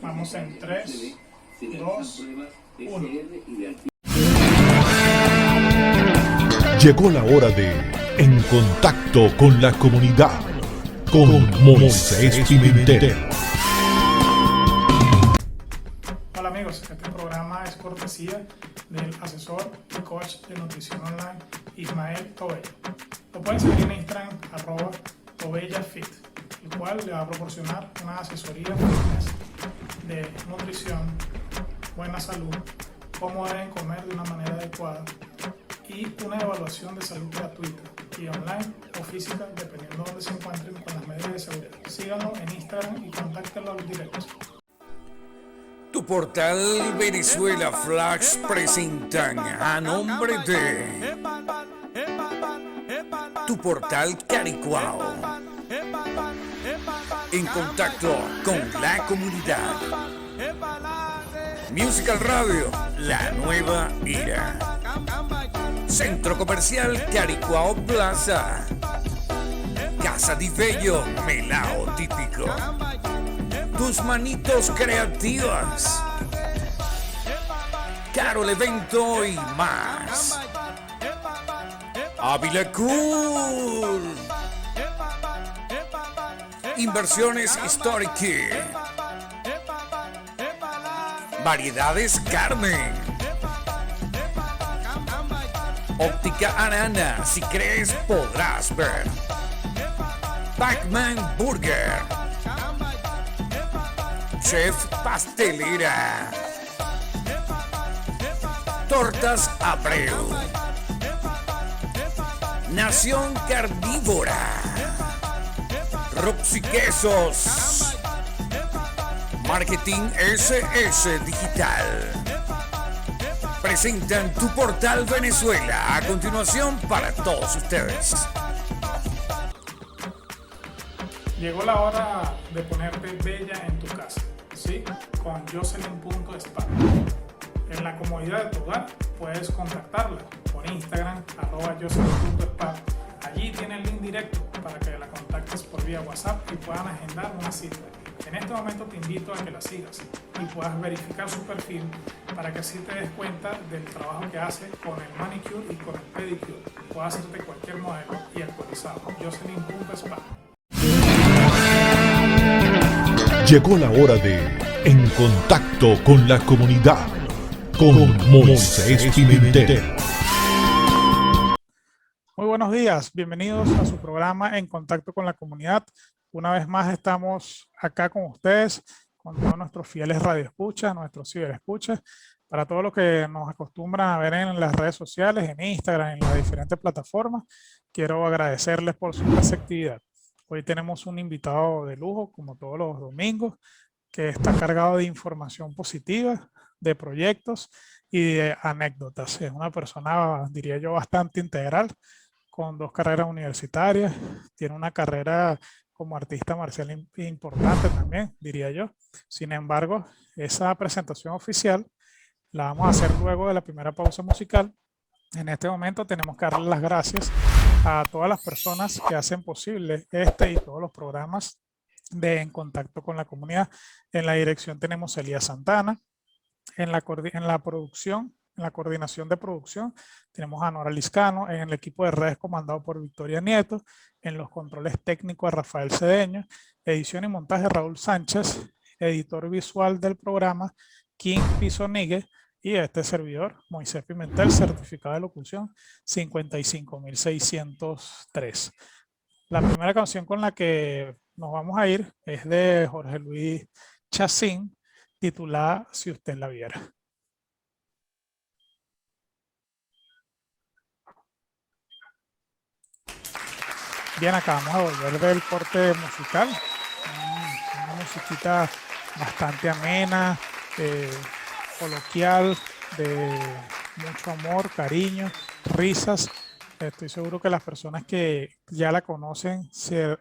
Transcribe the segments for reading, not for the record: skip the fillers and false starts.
Vamos en 3, 2, 1. Llegó la hora de En Contacto con la Comunidad con Moisés Pimentel. Hola amigos, este programa es cortesía del asesor y coach de nutrición online Ismael Tobella. Lo pueden seguir en Instagram @TobellaFit, el cual le va a proporcionar una asesoría fitness de nutrición, buena salud, cómo deben comer de una manera adecuada y una evaluación de salud gratuita y online o física dependiendo de donde se encuentren con las medidas de seguridad. Síganlo en Instagram y contáctenlo al directo. Tu portal Venezuela Flash presentan a nombre de Tu portal Caricuao, en contacto con la comunidad. Musical Radio, la nueva era. Centro Comercial Caricuao Plaza. Casa di Bello, melao típico. Tus manitos creativas. Carol Evento y más. Ávila Cool. Inversiones Historic. Variedades Carmen. Óptica Arana, si crees podrás ver. Pac-Man Burger. Chef Pastelera. Tortas Abreu. Nación Carnívora. Roxy Quesos. Marketing SS Digital. Presentan Tu portal Venezuela. A continuación para todos ustedes. Llegó la hora de ponerte bella en tu casa, ¿sí? Con Jocelyn.spa. En la comodidad de tu hogar puedes contactarla por Instagram @Jocelyn.spa. Allí tiene el link directo para que la contactes por vía WhatsApp y puedan agendar una cita. En este momento te invito a que la sigas y puedas verificar su perfil para que así te des cuenta del trabajo que hace con el manicure y con el pedicure. Puedes hacerte cualquier modelo y actualizado. Jocelyn.spa. Llegó la hora de En Contacto con la Comunidad con Moisés Pimentel. Muy buenos días, bienvenidos a su programa En Contacto con la Comunidad. Una vez más estamos acá con ustedes, con todos nuestros fieles radioescuchas, nuestros ciberescuchas, para todos los que nos acostumbran a ver en las redes sociales, en Instagram, en las diferentes plataformas. Quiero agradecerles por su receptividad. Hoy tenemos un invitado de lujo, como todos los domingos, que está cargado de información positiva, de proyectos y de anécdotas. Es una persona, diría yo, bastante integral, con 2 carreras universitarias. Tiene una carrera como artista marcial importante también, diría yo. Sin embargo, esa presentación oficial la vamos a hacer luego de la primera pausa musical. En este momento tenemos que darle las gracias a todas las personas que hacen posible este y todos los programas de En Contacto con la Comunidad. En la dirección tenemos a Elías Santana. En la producción, en la coordinación de producción, tenemos a Nora Liscano. En el equipo de redes comandado por Victoria Nieto. En los controles técnicos a Rafael Cedeño. Edición y montaje Raúl Sánchez. Editor visual del programa King Pisonigue. Y este servidor, Moisés Pimentel, certificado de locución 55603. La primera canción con la que nos vamos a ir es de Jorge Luis Chacín, titulada Si usted la viera. Bien, acabamos de volver del corte musical. Una musiquita bastante amena, coloquial, de mucho amor, cariño, risas. Estoy seguro que las personas que ya la conocen se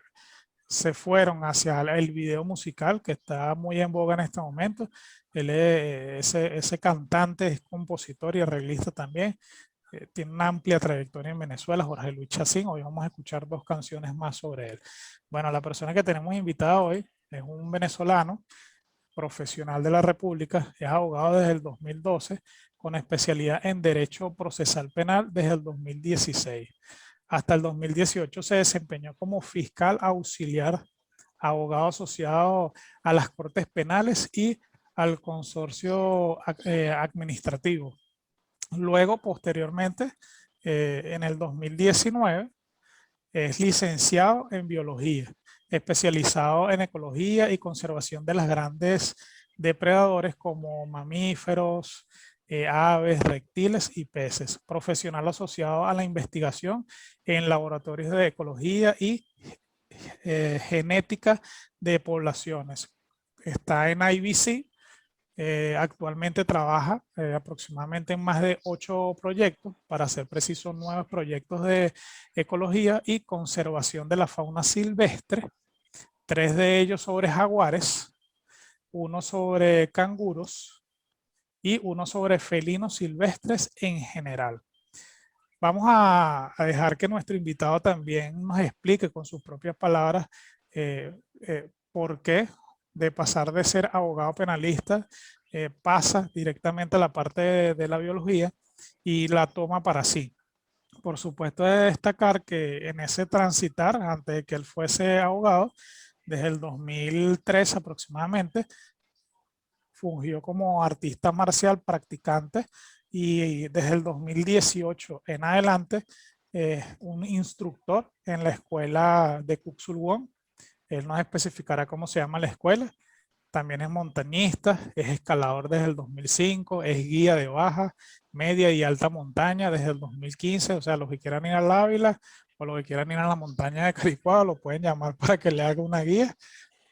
fueron hacia el video musical, que está muy en boga en este momento. Él es ese cantante, es compositor y arreglista también. Tiene una amplia trayectoria en Venezuela, Jorge Luis Chacín. Hoy vamos a escuchar 2 canciones más sobre él. Bueno, la persona que tenemos invitada hoy es un venezolano profesional de la República, es abogado desde el 2012, con especialidad en Derecho Procesal Penal desde el 2016. Hasta el 2018 se desempeñó como fiscal auxiliar, abogado asociado a las Cortes Penales y al consorcio administrativo. Luego, posteriormente, en el 2019, es licenciado en biología, especializado en ecología y conservación de las grandes depredadores como mamíferos, aves, reptiles y peces. Profesional asociado a la investigación en laboratorios de ecología y genética de poblaciones. Está en IBC. Actualmente trabaja aproximadamente en más de 8 proyectos, para ser preciso 9 proyectos de ecología y conservación de la fauna silvestre, 3 de ellos sobre jaguares, 1 sobre canguros y 1 sobre felinos silvestres en general. Vamos a dejar que nuestro invitado también nos explique con sus propias palabras por qué de pasar de ser abogado penalista pasa directamente a la parte de la biología y la toma para sí. Por supuesto, de destacar que en ese transitar, antes de que él fuese abogado, desde el 2003 aproximadamente, fungió como artista marcial practicante y desde el 2018 en adelante un instructor en la escuela de Kuk Sool Won. Él nos especificará cómo se llama la escuela. También es montañista, es escalador desde el 2005, es guía de baja, media y alta montaña desde el 2015. O sea, los que quieran ir al Ávila o los que quieran ir a la montaña de Caricuado lo pueden llamar para que le haga una guía.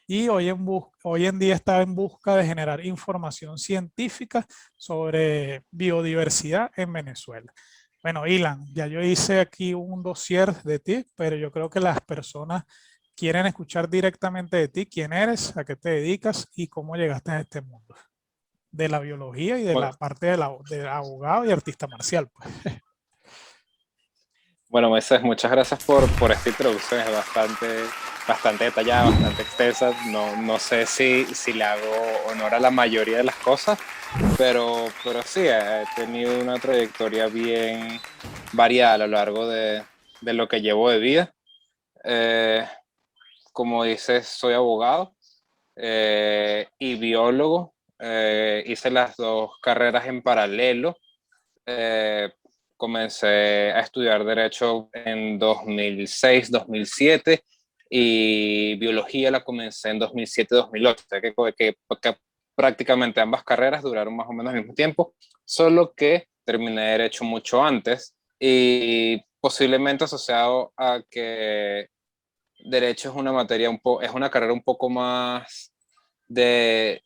Y hoy en día está en busca de generar información científica sobre biodiversidad en Venezuela. Bueno, Ilan, ya yo hice aquí un dossier de ti, pero yo creo que las personas quieren escuchar directamente de ti, quién eres, a qué te dedicas y cómo llegaste a este mundo de la biología y de la parte de abogado y artista marcial. Pues. Bueno, Moisés, muchas gracias por esta introducción, es bastante detallada, bastante extensa. No sé si le hago honor a la mayoría de las cosas, pero sí, he tenido una trayectoria bien variada a lo largo de lo que llevo de vida. Como dices, soy abogado y biólogo. Hice las 2 carreras en paralelo. Comencé a estudiar Derecho en 2006, 2007 y Biología la comencé en 2007-2008. Que prácticamente ambas carreras duraron más o menos al mismo tiempo, solo que terminé Derecho mucho antes y posiblemente asociado a que Derecho es una materia es una carrera un poco más de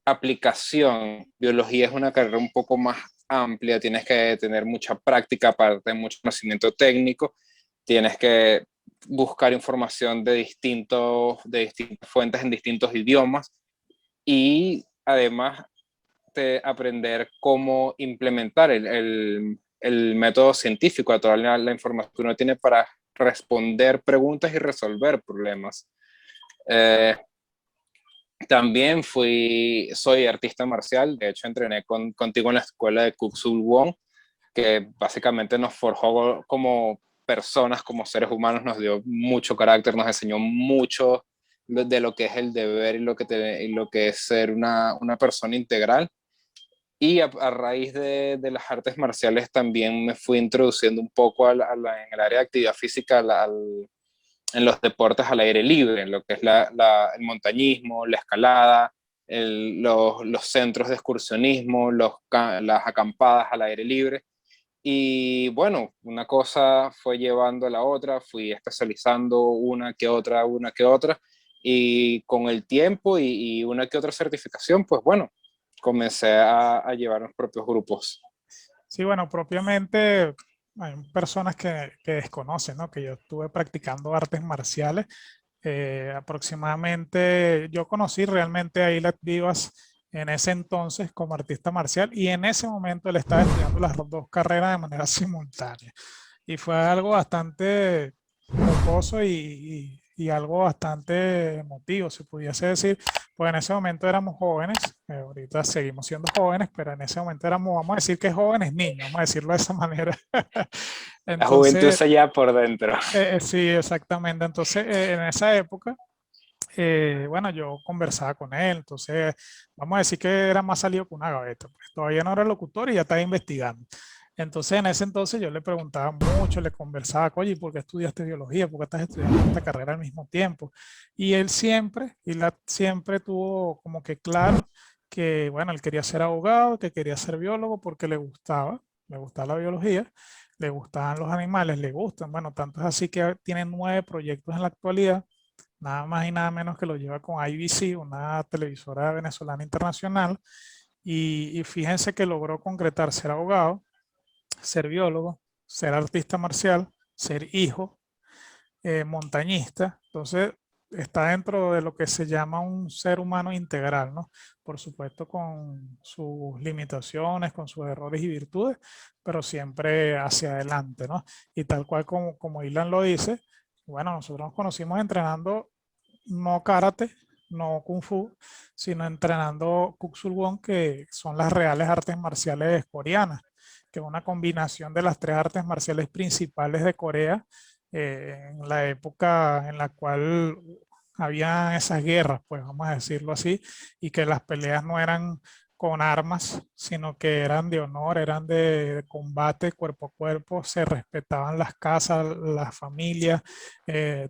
aplicación. Biología es una carrera un poco más amplia, tienes que tener mucha práctica, aparte de mucho conocimiento técnico, tienes que buscar información de distintas fuentes en distintos idiomas y además de aprender cómo implementar el método científico a toda la información que uno tiene para responder preguntas y resolver problemas. También soy artista marcial, de hecho entrené contigo en la escuela de Kuk Sool Won, que básicamente nos forjó como personas, como seres humanos, nos dio mucho carácter, nos enseñó mucho de lo que es el deber y lo que es ser una persona integral. Y a raíz de las artes marciales también me fui introduciendo un poco en el área de actividad física, en los deportes al aire libre, en lo que es el montañismo, la escalada, los centros de excursionismo, las acampadas al aire libre. Y bueno, una cosa fue llevando a la otra, fui especializando una que otra, y con el tiempo y una que otra certificación, pues bueno, comencé a llevar los propios grupos. Sí, bueno, propiamente hay personas que desconocen, ¿no? Que yo estuve practicando artes marciales. Aproximadamente, yo conocí realmente a Ilan Vivas en ese entonces como artista marcial y en ese momento él estaba estudiando las 2 carreras de manera simultánea. Y fue algo bastante jocoso y algo bastante emotivo, se pudiese decir, Pues en ese momento éramos jóvenes, ahorita seguimos siendo jóvenes, pero en ese momento éramos, vamos a decir que jóvenes niños, vamos a decirlo de esa manera. La juventud Entonces, se lleva por dentro. sí, exactamente. Entonces, en esa época, bueno, yo conversaba con él, entonces vamos a decir que era más salido que una gaveta, pues todavía no era locutor y ya estaba investigando. Entonces en ese entonces yo le preguntaba mucho, le conversaba, oye, ¿por qué estudiaste biología? ¿Por qué estás estudiando esta carrera al mismo tiempo? Y él siempre, siempre tuvo como que claro que, bueno, él quería ser abogado, que quería ser biólogo porque le gustaba la biología, le gustaban los animales, le gustan, bueno, tanto es así que tiene 9 proyectos en la actualidad, nada más y nada menos que lo lleva con IBC, una televisora venezolana internacional, y fíjense que logró concretar ser abogado, ser biólogo, ser artista marcial, ser hijo, montañista. Entonces, está dentro de lo que se llama un ser humano integral, ¿no? Por supuesto, con sus limitaciones, con sus errores y virtudes, pero siempre hacia adelante, ¿no? Y tal cual como Ilan lo dice, bueno, nosotros nos conocimos entrenando no karate, no kung fu, sino entrenando Kuk-Sul Won, que son las reales artes marciales coreanas, que es una combinación de las 3 artes marciales principales de Corea en la época en la cual había esas guerras, pues vamos a decirlo así, y que las peleas no eran con armas, sino que eran de honor, eran de combate cuerpo a cuerpo, se respetaban las casas, las familias,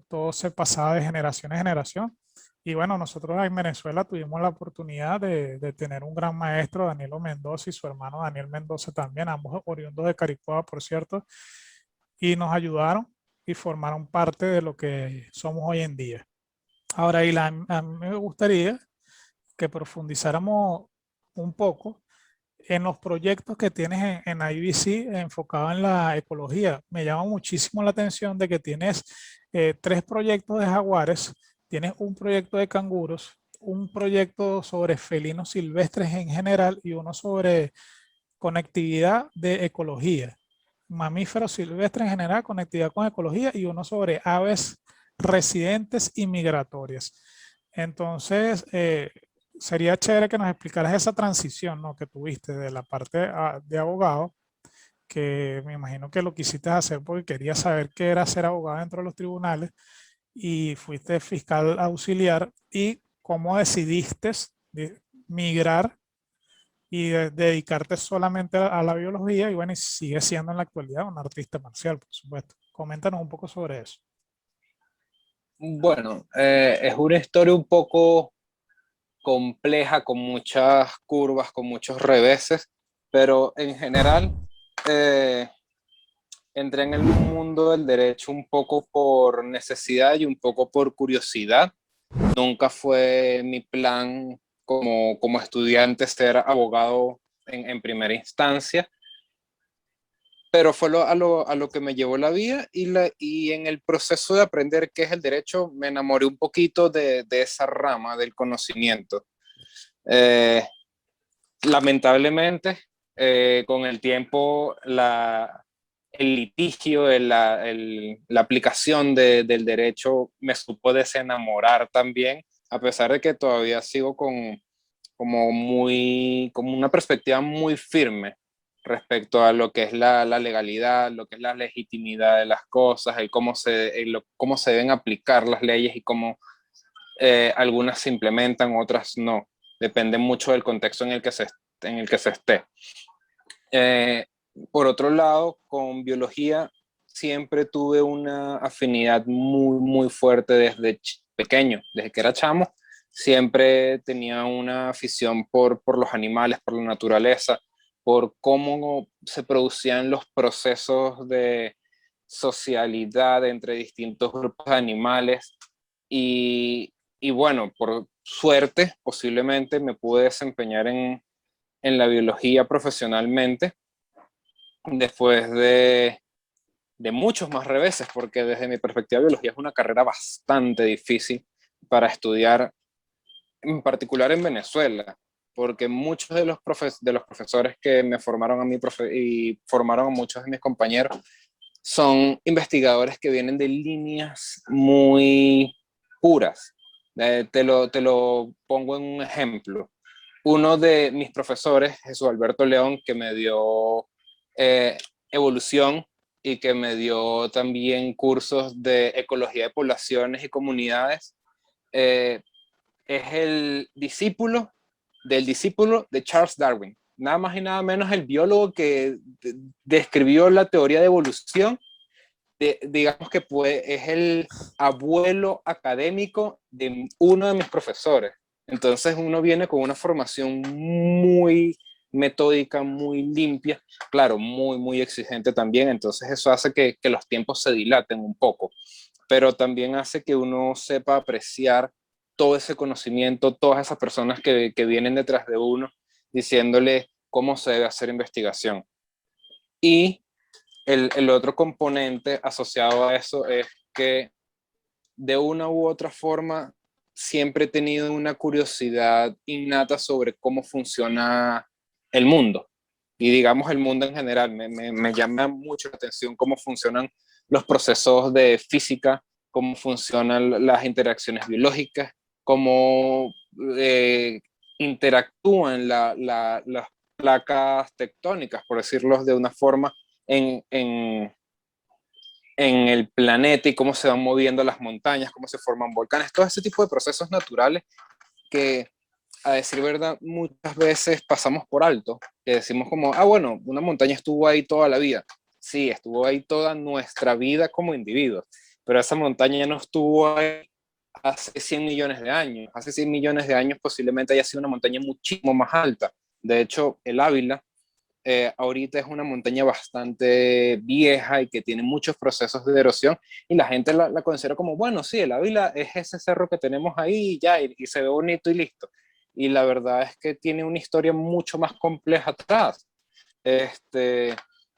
todo se pasaba de generación en generación. Y bueno, nosotros en Venezuela tuvimos la oportunidad de tener un gran maestro, Danielo Mendoza, y su hermano Daniel Mendoza también, ambos oriundos de Caricuada, por cierto, y nos ayudaron y formaron parte de lo que somos hoy en día. Ahora, Ilan, a mí me gustaría que profundizáramos un poco en los proyectos que tienes en IBC enfocado en la ecología. Me llama muchísimo la atención de que tienes 3 proyectos de jaguares, tienes un proyecto de canguros, un proyecto sobre felinos silvestres en general y uno sobre conectividad de ecología. Mamíferos silvestres en general, conectividad con ecología y uno sobre aves residentes y migratorias. Entonces, sería chévere que nos explicaras esa transición, ¿no?, que tuviste de la parte de abogado, que me imagino que lo quisiste hacer porque querías saber qué era ser abogado dentro de los tribunales y fuiste fiscal auxiliar y cómo decidiste migrar y dedicarte solamente a la biología y bueno, y sigue siendo en la actualidad un artista marcial, por supuesto. Coméntanos un poco sobre eso. Bueno, es una historia un poco compleja, con muchas curvas, con muchos reveses, pero en general entré en el mundo del derecho un poco por necesidad y un poco por curiosidad. Nunca fue mi plan como estudiante ser abogado en primera instancia, pero fue a lo que me llevó la vida y en el proceso de aprender qué es el derecho me enamoré un poquito de esa rama del conocimiento. Lamentablemente, con el tiempo, el litigio, la aplicación del derecho me supo desenamorar también, a pesar de que todavía sigo como una perspectiva muy firme respecto a lo que es la legalidad, lo que es la legitimidad de las cosas, cómo se deben aplicar las leyes y cómo algunas se implementan, otras no. Depende mucho del contexto en el que se esté. Por otro lado, con biología siempre tuve una afinidad muy, muy fuerte desde pequeño, desde que era chamo. Siempre tenía una afición por los animales, por la naturaleza, por cómo se producían los procesos de socialidad entre distintos grupos de animales. Y bueno, por suerte, posiblemente me pude desempeñar en la biología profesionalmente después de muchos más reveses, porque desde mi perspectiva biología es una carrera bastante difícil para estudiar, en particular en Venezuela, porque muchos de los profesores que me formaron a mí y formaron a muchos de mis compañeros son investigadores que vienen de líneas muy puras, Te lo pongo en un ejemplo. Uno de mis profesores, Jesús Alberto León, que me dio evolución y que me dio también cursos de ecología de poblaciones y comunidades, es el discípulo del discípulo de Charles Darwin. Nada más y nada menos el biólogo que describió la teoría de evolución. Digamos que es el abuelo académico de uno de mis profesores. Entonces uno viene con una formación muy metódica, muy limpia, claro, muy, muy exigente también. Entonces eso hace que los tiempos se dilaten un poco, pero también hace que uno sepa apreciar todo ese conocimiento, todas esas personas que vienen detrás de uno, diciéndole cómo se debe hacer investigación. Y el otro componente asociado a eso es que de una u otra forma siempre he tenido una curiosidad innata sobre cómo funciona el mundo. Y digamos el mundo en general, me llama mucho la atención cómo funcionan los procesos de física, cómo funcionan las interacciones biológicas, cómo interactúan las placas tectónicas, por decirlo de una forma, en el planeta y cómo se van moviendo las montañas, cómo se forman volcanes, todo ese tipo de procesos naturales que, a decir verdad, muchas veces pasamos por alto, que decimos como, bueno, una montaña estuvo ahí toda la vida. Sí, estuvo ahí toda nuestra vida como individuos, pero esa montaña ya no estuvo ahí hace 100 millones de años. Hace 100 millones de años posiblemente haya sido una montaña muchísimo más alta. De hecho, el Ávila ahorita es una montaña bastante vieja y que tiene muchos procesos de erosión y la gente la considera como, bueno, sí, el Ávila es ese cerro que tenemos ahí ya, y se ve bonito y listo. Y la verdad es que tiene una historia mucho más compleja atrás.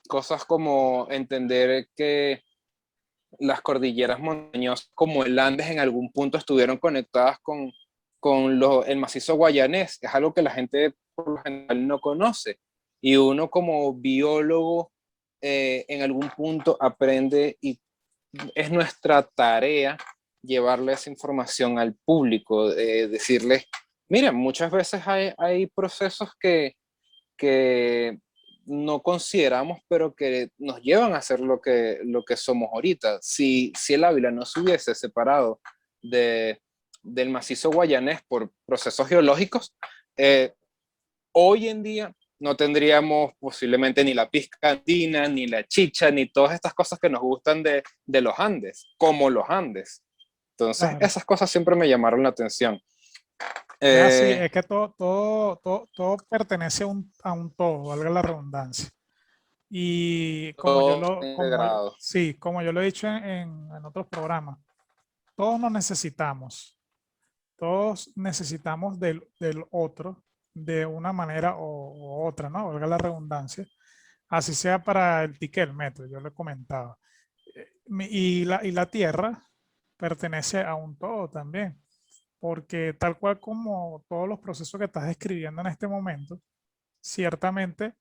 Cosas como entender que las cordilleras montañosas como el Andes en algún punto estuvieron conectadas con el macizo guayanés. Es algo que la gente por lo general no conoce. Y uno como biólogo en algún punto aprende y es nuestra tarea llevarle esa información al público, decirles, mira, muchas veces hay procesos que no consideramos, pero que nos llevan a ser lo que somos ahorita. Si el Ávila no se hubiese separado del macizo guayanés por procesos geológicos, hoy en día no tendríamos posiblemente ni la pizca andina, ni la chicha, ni todas estas cosas que nos gustan de los Andes, como los Andes. Entonces, Claro. esas cosas siempre me llamaron la atención. Es así, es que todo pertenece a un todo, valga la redundancia. Y Todo integrado. sí, como yo lo he dicho en otros programas, todos nos necesitamos. Todos necesitamos del otro de una manera u otra, ¿no? Valga la redundancia. Así sea para el ticket del metro, yo le comentaba. Y la tierra pertenece a un todo también, porque tal cual como todos los procesos que estás describiendo en este momento, ciertamente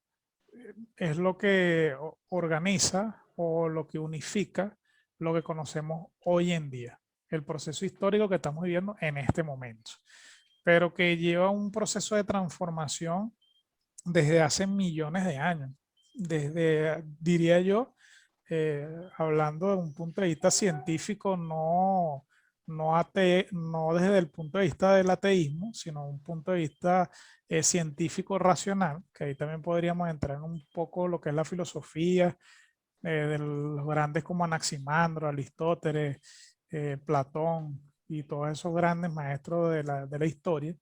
es lo que organiza o lo que unifica lo que conocemos hoy en día, el proceso histórico que estamos viviendo en este momento, pero que lleva un proceso de transformación desde hace millones de años, desde, diría yo, hablando de un punto de vista científico, no desde el punto de vista del ateísmo, sino un punto de vista científico racional, que ahí también podríamos entrar en un poco lo que es la filosofía de los grandes como Anaximandro, Aristóteles, Platón y todos esos grandes maestros de la historia,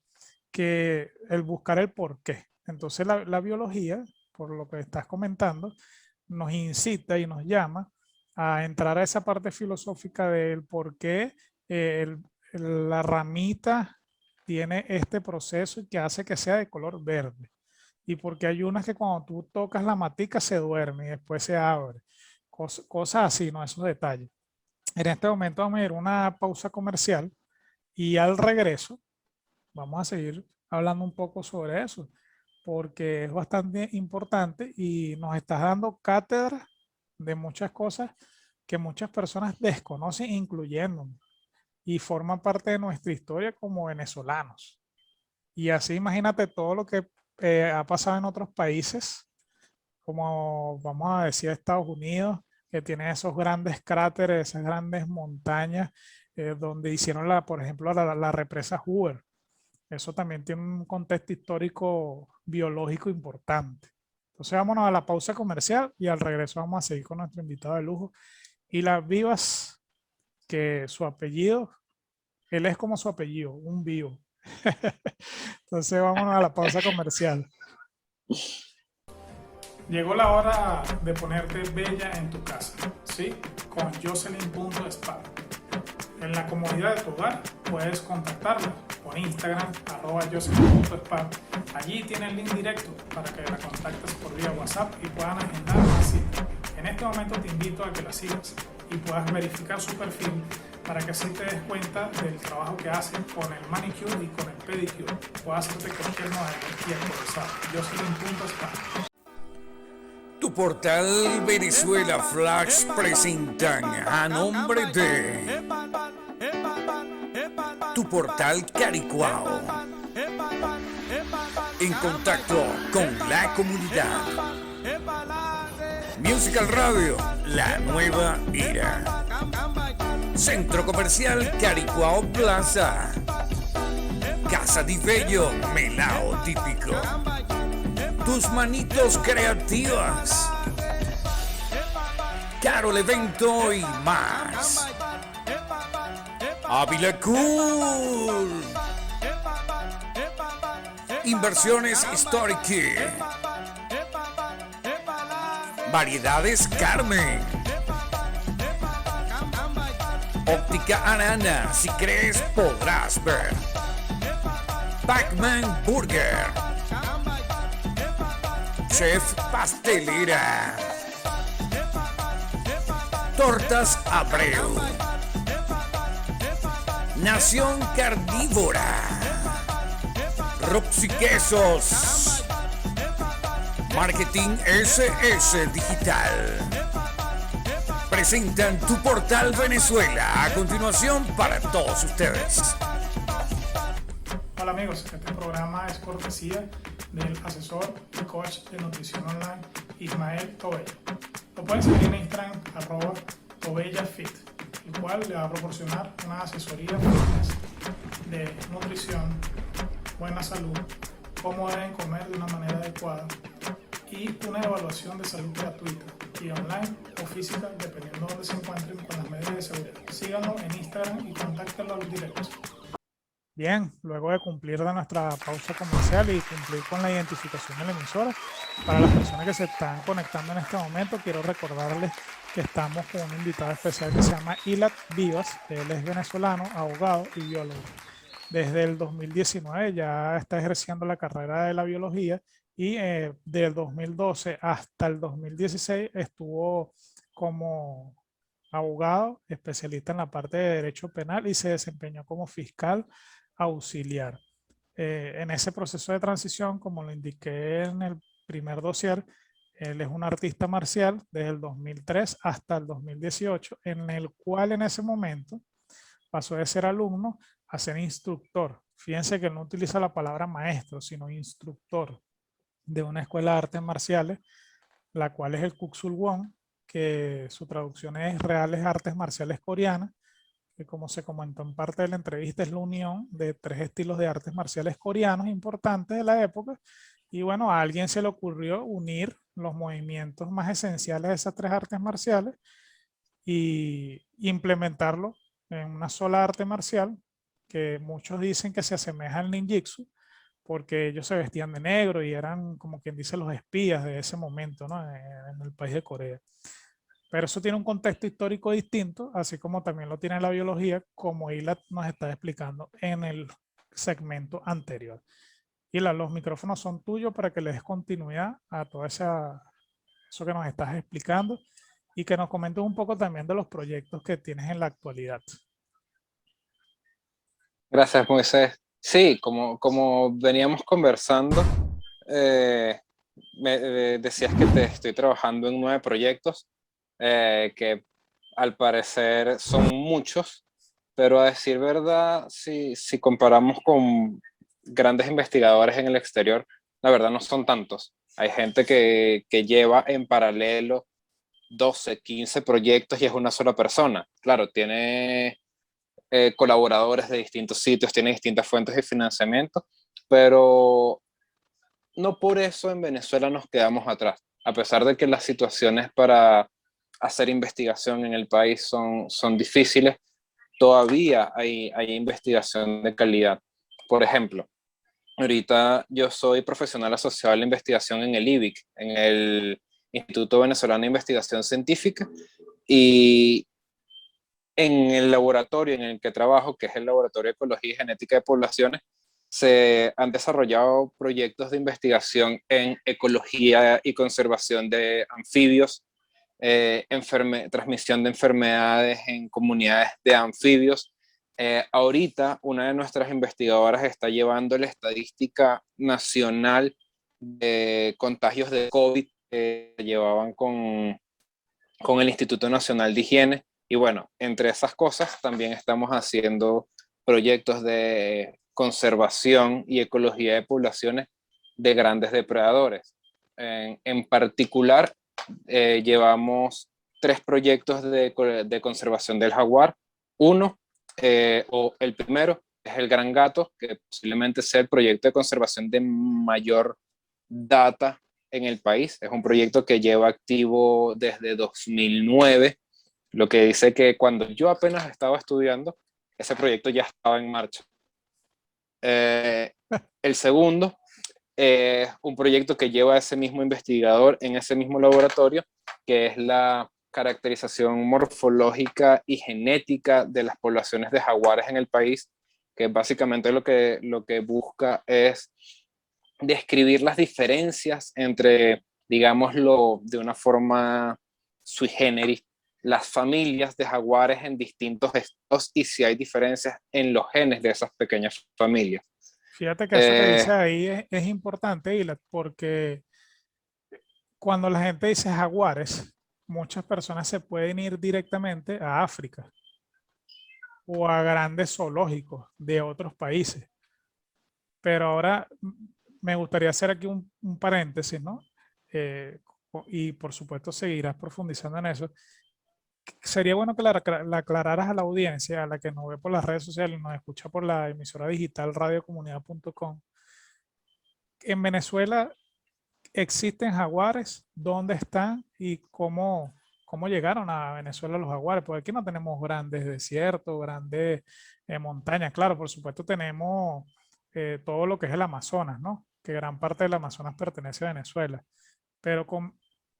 que el buscar el porqué. Entonces la biología, por lo que estás comentando, nos incita y nos llama a entrar a esa parte filosófica del por qué la ramita tiene este proceso que hace que sea de color verde. Y porque hay unas que cuando tú tocas la matica se duerme y después se abre. Cosas así, ¿no? Esos detalles. En este momento vamos a ir a una pausa comercial y al regreso vamos a seguir hablando un poco sobre eso, porque es bastante importante y nos estás dando cátedra de muchas cosas que muchas personas desconocen, incluyéndome. y forman parte de nuestra historia como venezolanos. Y así imagínate todo lo que ha pasado en otros países, como vamos a decir Estados Unidos, que tiene esos grandes cráteres, esas grandes montañas, donde hicieron, por ejemplo, la represa Hoover. Eso también tiene un contexto histórico biológico importante. Entonces vámonos a la pausa comercial y al regreso vamos a seguir con nuestro invitado de lujo. Y las Vivas, que su apellido, él es como su apellido, un vivo. Entonces vámonos a la pausa comercial. Llegó la hora de ponerte bella en tu casa, ¿sí? Con Jocelyn.spa. En la comodidad de tu hogar puedes contactarla por Instagram, @Jocelyn.spa. Allí tiene el link directo para que la contactes por vía WhatsApp y puedan agendar una cita. En este momento te invito a que la sigas y puedas verificar su perfil para que así te des cuenta del trabajo que hacen con el manicure y con el pedicure. Puedes hacerte cualquier modelo y actualizar. Jocelyn.spa. Tu portal Venezuela Flash presentan a nombre de Tu portal Caricuao, en contacto con la comunidad. Musical Radio, la nueva era. Centro Comercial Caricuao Plaza. Casa di Bello, Melao típico. Tus manitos creativas. Carol Evento y más. Ávila Cool. Inversiones Historic. Variedades Carmen. Óptica Arana, si crees podrás ver. Pac-Man Burger. Chef Pastelera. Tortas Abreu. Nación Carnívora. Roxy Quesos. Marketing SS Digital. Presentan Tu portal Venezuela. A continuación para todos ustedes. Hola amigos, este programa es cortesía del asesor y coach de nutrición online Ismael Tobella. Lo pueden seguir en Instagram @TobellaFit, el cual le va a proporcionar una asesoría de nutrición, buena salud, cómo deben comer de una manera adecuada y una evaluación de salud gratuita y online o física dependiendo de donde se encuentren con las medidas de seguridad. Síganlo en Instagram y contáctenlo al directo. Bien, luego de cumplir de nuestra pausa comercial y cumplir con la identificación de la emisora, para las personas que se están conectando en este momento, quiero recordarles que estamos con un invitado especial que se llama Ilat Vivas. Él es venezolano, abogado y biólogo. Desde el 2019 ya está ejerciendo la carrera de la biología y del 2012 hasta el 2016 estuvo como abogado, especialista en la parte de derecho penal y se desempeñó como fiscal auxiliar. En ese proceso de transición, como lo indiqué en el primer dossier, él es un artista marcial desde el 2003 hasta el 2018, en el cual en ese momento pasó de ser alumno a ser instructor. Fíjense que no utiliza la palabra maestro, sino instructor de una escuela de artes marciales, la cual es el Kuksul Won, que su traducción es Reales Artes Marciales Coreanas, que como se comentó en parte de la entrevista es la unión de 3 estilos de artes marciales coreanos importantes de la época. Y bueno, a alguien se le ocurrió unir los movimientos más esenciales de esas 3 artes marciales y implementarlo en una sola arte marcial que muchos dicen que se asemeja al ninjitsu, porque ellos se vestían de negro y eran como quien dice los espías de ese momento, ¿no? En el país de Corea. Pero eso tiene un contexto histórico distinto, así como también lo tiene la biología, como Ilat nos está explicando en el segmento anterior. Ilat, los micrófonos son tuyos para que le des continuidad a todo eso que nos estás explicando y que nos comentes un poco también de los proyectos que tienes en la actualidad. Gracias, Moisés. Sí, como veníamos conversando, decías que estoy trabajando en 9 proyectos, que al parecer son muchos, pero a decir verdad, si comparamos con grandes investigadores en el exterior, la verdad no son tantos. Hay gente que lleva en paralelo 12, 15 proyectos y es una sola persona. Claro, tiene colaboradores de distintos sitios, tiene distintas fuentes de financiamiento, pero no por eso en Venezuela nos quedamos atrás. A pesar de que las situaciones para hacer investigación en el país son difíciles, todavía hay investigación de calidad. Por ejemplo, ahorita yo soy profesional asociado a la investigación en el IBIC, en el Instituto Venezolano de Investigación Científica, y en el laboratorio en el que trabajo, que es el Laboratorio de Ecología y Genética de Poblaciones, se han desarrollado proyectos de investigación en ecología y conservación de anfibios, transmisión de enfermedades en comunidades de anfibios. Ahorita una de nuestras investigadoras está llevando la estadística nacional de contagios de COVID que llevaban con el Instituto Nacional de Higiene. Y bueno, entre esas cosas también estamos haciendo proyectos de conservación y ecología de poblaciones de grandes depredadores. En particular, llevamos 3 proyectos de conservación del jaguar. Uno, o el primero, es el Gran Gato, que posiblemente sea el proyecto de conservación de mayor data en el país. Es un proyecto que lleva activo desde 2009, lo que dice que cuando yo apenas estaba estudiando, ese proyecto ya estaba en marcha. El segundo es un proyecto que lleva ese mismo investigador en ese mismo laboratorio, que es la caracterización morfológica y genética de las poblaciones de jaguares en el país, que básicamente lo que busca es describir las diferencias entre, digámoslo de una forma sui generis, las familias de jaguares en distintos estados y si hay diferencias en los genes de esas pequeñas familias. Fíjate que eso que dice ahí es importante, Ilat, porque cuando la gente dice jaguares, muchas personas se pueden ir directamente a África o a grandes zoológicos de otros países. Pero ahora me gustaría hacer aquí un paréntesis, ¿no? Y por supuesto seguirás profundizando en eso. Sería bueno que la aclararas a la audiencia, a la que nos ve por las redes sociales y nos escucha por la emisora digital radiocomunidad.com. En Venezuela existen jaguares, ¿dónde están y cómo llegaron a Venezuela los jaguares? Porque aquí no tenemos grandes desiertos, grandes montañas. Claro, por supuesto tenemos todo lo que es el Amazonas, ¿no? Que gran parte del Amazonas pertenece a Venezuela. Pero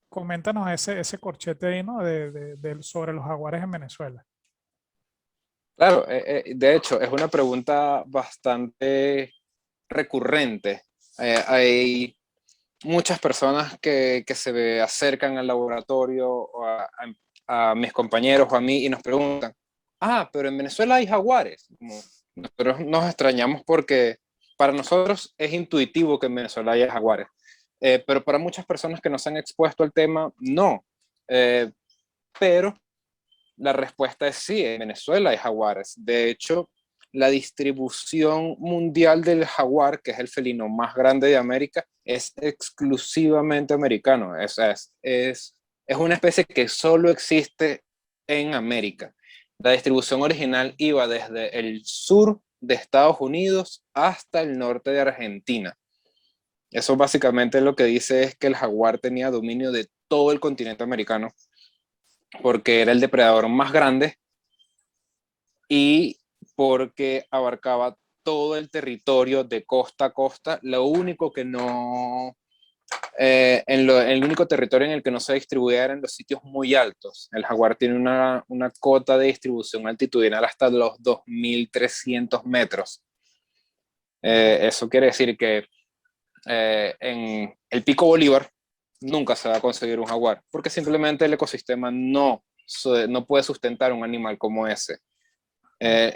coméntanos ese corchete ahí, ¿no? Sobre los jaguares en Venezuela. Claro, de hecho, es una pregunta bastante recurrente. Hay muchas personas que se acercan al laboratorio o a mis compañeros o a mí y nos preguntan, pero en Venezuela hay jaguares. Nosotros nos extrañamos porque para nosotros es intuitivo que en Venezuela haya jaguares, pero para muchas personas que no se han expuesto al tema, no. Pero la respuesta es sí, en Venezuela hay jaguares. De hecho, la distribución mundial del jaguar, que es el felino más grande de América, es exclusivamente americano. Es una especie que solo existe en América. La distribución original iba desde el sur de Estados Unidos hasta el norte de Argentina. Eso básicamente lo que dice es que el jaguar tenía dominio de todo el continente americano, porque era el depredador más grande y porque abarcaba todo el territorio de costa a costa. Lo único que no, el único territorio en el que no se distribuía era en los sitios muy altos. El jaguar tiene una cota de distribución altitudinal hasta los 2.300 metros. Eso quiere decir que en el Pico Bolívar nunca se va a conseguir un jaguar, porque simplemente el ecosistema no puede sustentar un animal como ese.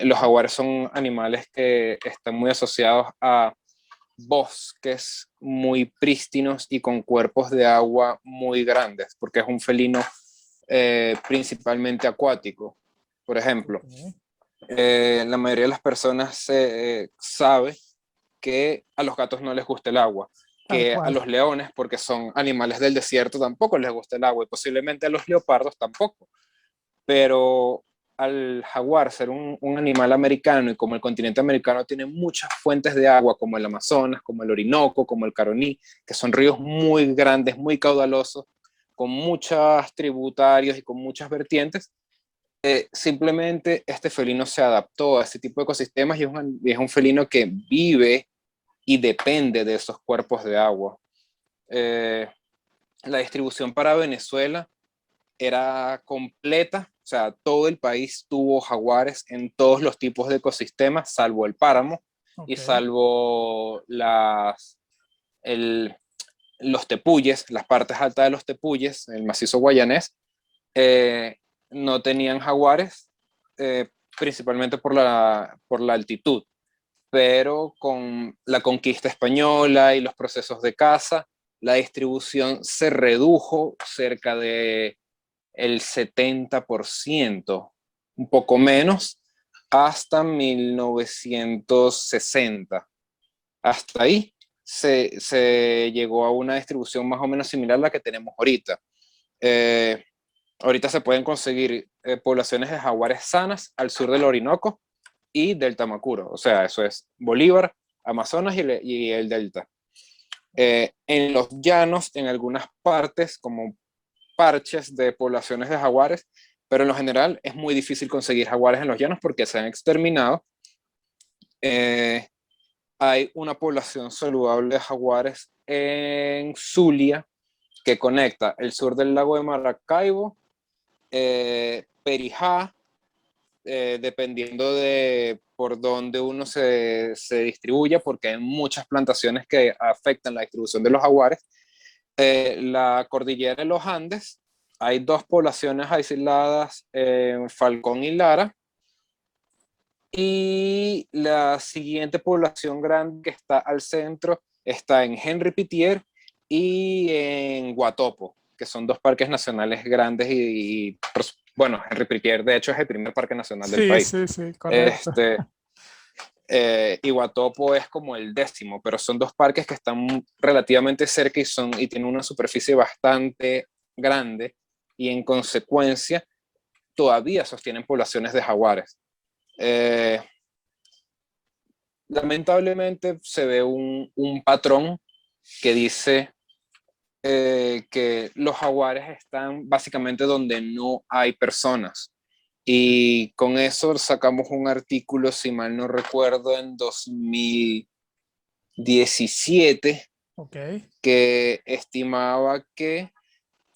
Los jaguares son animales que están muy asociados a bosques muy prístinos y con cuerpos de agua muy grandes, porque es un felino principalmente acuático. Por ejemplo, La mayoría de las personas sabe que a los gatos no les gusta el agua, Tal que a cual. los leones, porque son animales del desierto, tampoco les gusta el agua y posiblemente a los leopardos tampoco. Pero al jaguar ser un animal americano y como el continente americano tiene muchas fuentes de agua, como el Amazonas, como el Orinoco, como el Caroní, que son ríos muy grandes, muy caudalosos, con muchos tributarios y con muchas vertientes, simplemente este felino se adaptó a ese tipo de ecosistemas y es un felino que vive y depende de esos cuerpos de agua. Eh, la distribución para Venezuela era completa, o sea, todo el país tuvo jaguares en todos los tipos de ecosistemas, salvo el páramo y Ok. salvo el, los tepuyes, las partes altas de los tepuyes, el macizo guayanés, eh, no tenían jaguares, principalmente por la altitud, pero con la conquista española y los procesos de caza, la distribución se redujo cerca de el 70%, un poco menos, hasta 1960. Hasta ahí se llegó a una distribución más o menos similar a la que tenemos ahorita. Eh, Ahorita se pueden conseguir poblaciones de jaguares sanas al sur del Orinoco y del Tamacuro, o sea, eso es Bolívar, Amazonas y el Delta. En los llanos, en algunas partes, como parches de poblaciones de jaguares, pero en lo general es muy difícil conseguir jaguares en los llanos porque se han exterminado. Eh, Hay una población saludable de jaguares en Zulia que conecta el sur del lago de Maracaibo, Perijá, dependiendo de por dónde uno se distribuya, porque hay muchas plantaciones que afectan la distribución de los jaguares. La cordillera de los Andes, hay dos poblaciones aisladas en Falcón y Lara, y la siguiente población grande que está al centro está en Henri Pittier y en Guatopo, que son dos parques nacionales grandes bueno, Henri Pittier de hecho es el primer parque nacional del Sí, país. sí, sí, correcto. Este, Iguatopo es como el 10º, pero son dos parques que están relativamente cerca y tienen una superficie bastante grande y en consecuencia todavía sostienen poblaciones de jaguares. Eh, Lamentablemente se ve un patrón que dice que los jaguares están básicamente donde no hay personas. Y con eso sacamos un artículo, si mal no recuerdo, en 2017, Ok. que estimaba que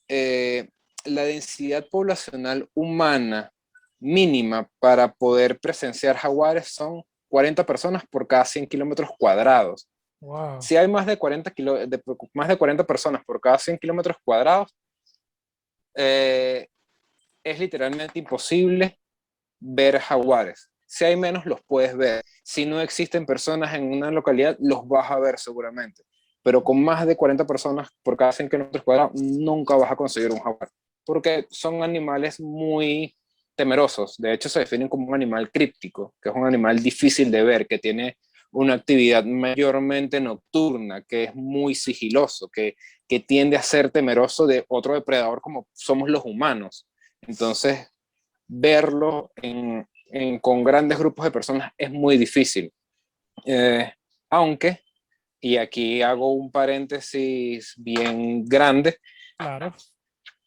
eh, la densidad poblacional humana mínima para poder presenciar jaguares son 40 personas por cada 100 kilómetros cuadrados. Wow. Si hay más de 40 personas por cada 100 kilómetros cuadrados, eh, es literalmente imposible ver jaguares. Si hay menos, los puedes ver. Si no existen personas en una localidad, los vas a ver seguramente. Pero con más de 40 personas por cada 100 kilómetros cuadrados, nunca vas a conseguir un jaguar. Porque son animales muy temerosos. De hecho, se definen como un animal críptico, que es un animal difícil de ver, que tiene una actividad mayormente nocturna, que es muy sigiloso, que tiende a ser temeroso de otro depredador como somos los humanos. Entonces, verlo con grandes grupos de personas es muy difícil. Eh, Aunque, y aquí hago un paréntesis bien grande, Claro.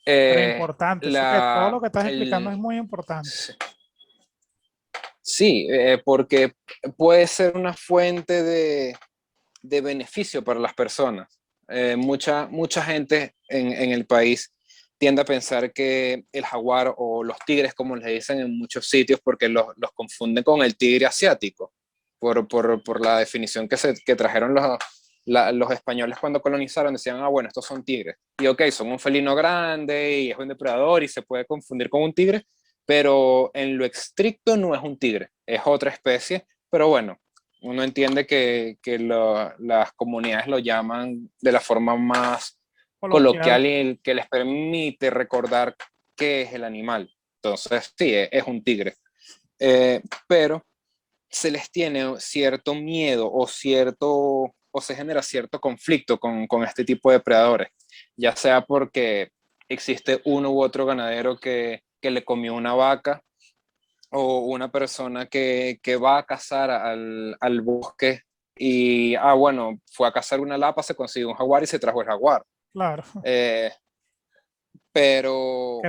Pero eh, importante. Eso que todo la, lo que estás explicando el, es muy importante. sí, porque puede ser una fuente de beneficio para las personas. Mucha gente en el país tiende a pensar que el jaguar o los tigres, como les dicen en muchos sitios, porque los confunden con el tigre asiático, por la definición que trajeron los españoles cuando colonizaron, decían, ah, bueno, estos son tigres. Y ok, son un felino grande y es un depredador y se puede confundir con un tigre, pero en lo estricto no es un tigre, es otra especie, pero bueno, uno entiende que las comunidades lo llaman de la forma más Coloquial. coloquial y que les permite recordar qué es el animal. Entonces, sí, es un tigre. pero se les tiene cierto miedo o se genera cierto conflicto con este tipo de depredadores, ya sea porque existe uno u otro ganadero que le comió una vaca, o una persona que va a cazar al bosque y, bueno, fue a cazar una lapa, se consiguió un jaguar y se trajo el jaguar. Claro. Pero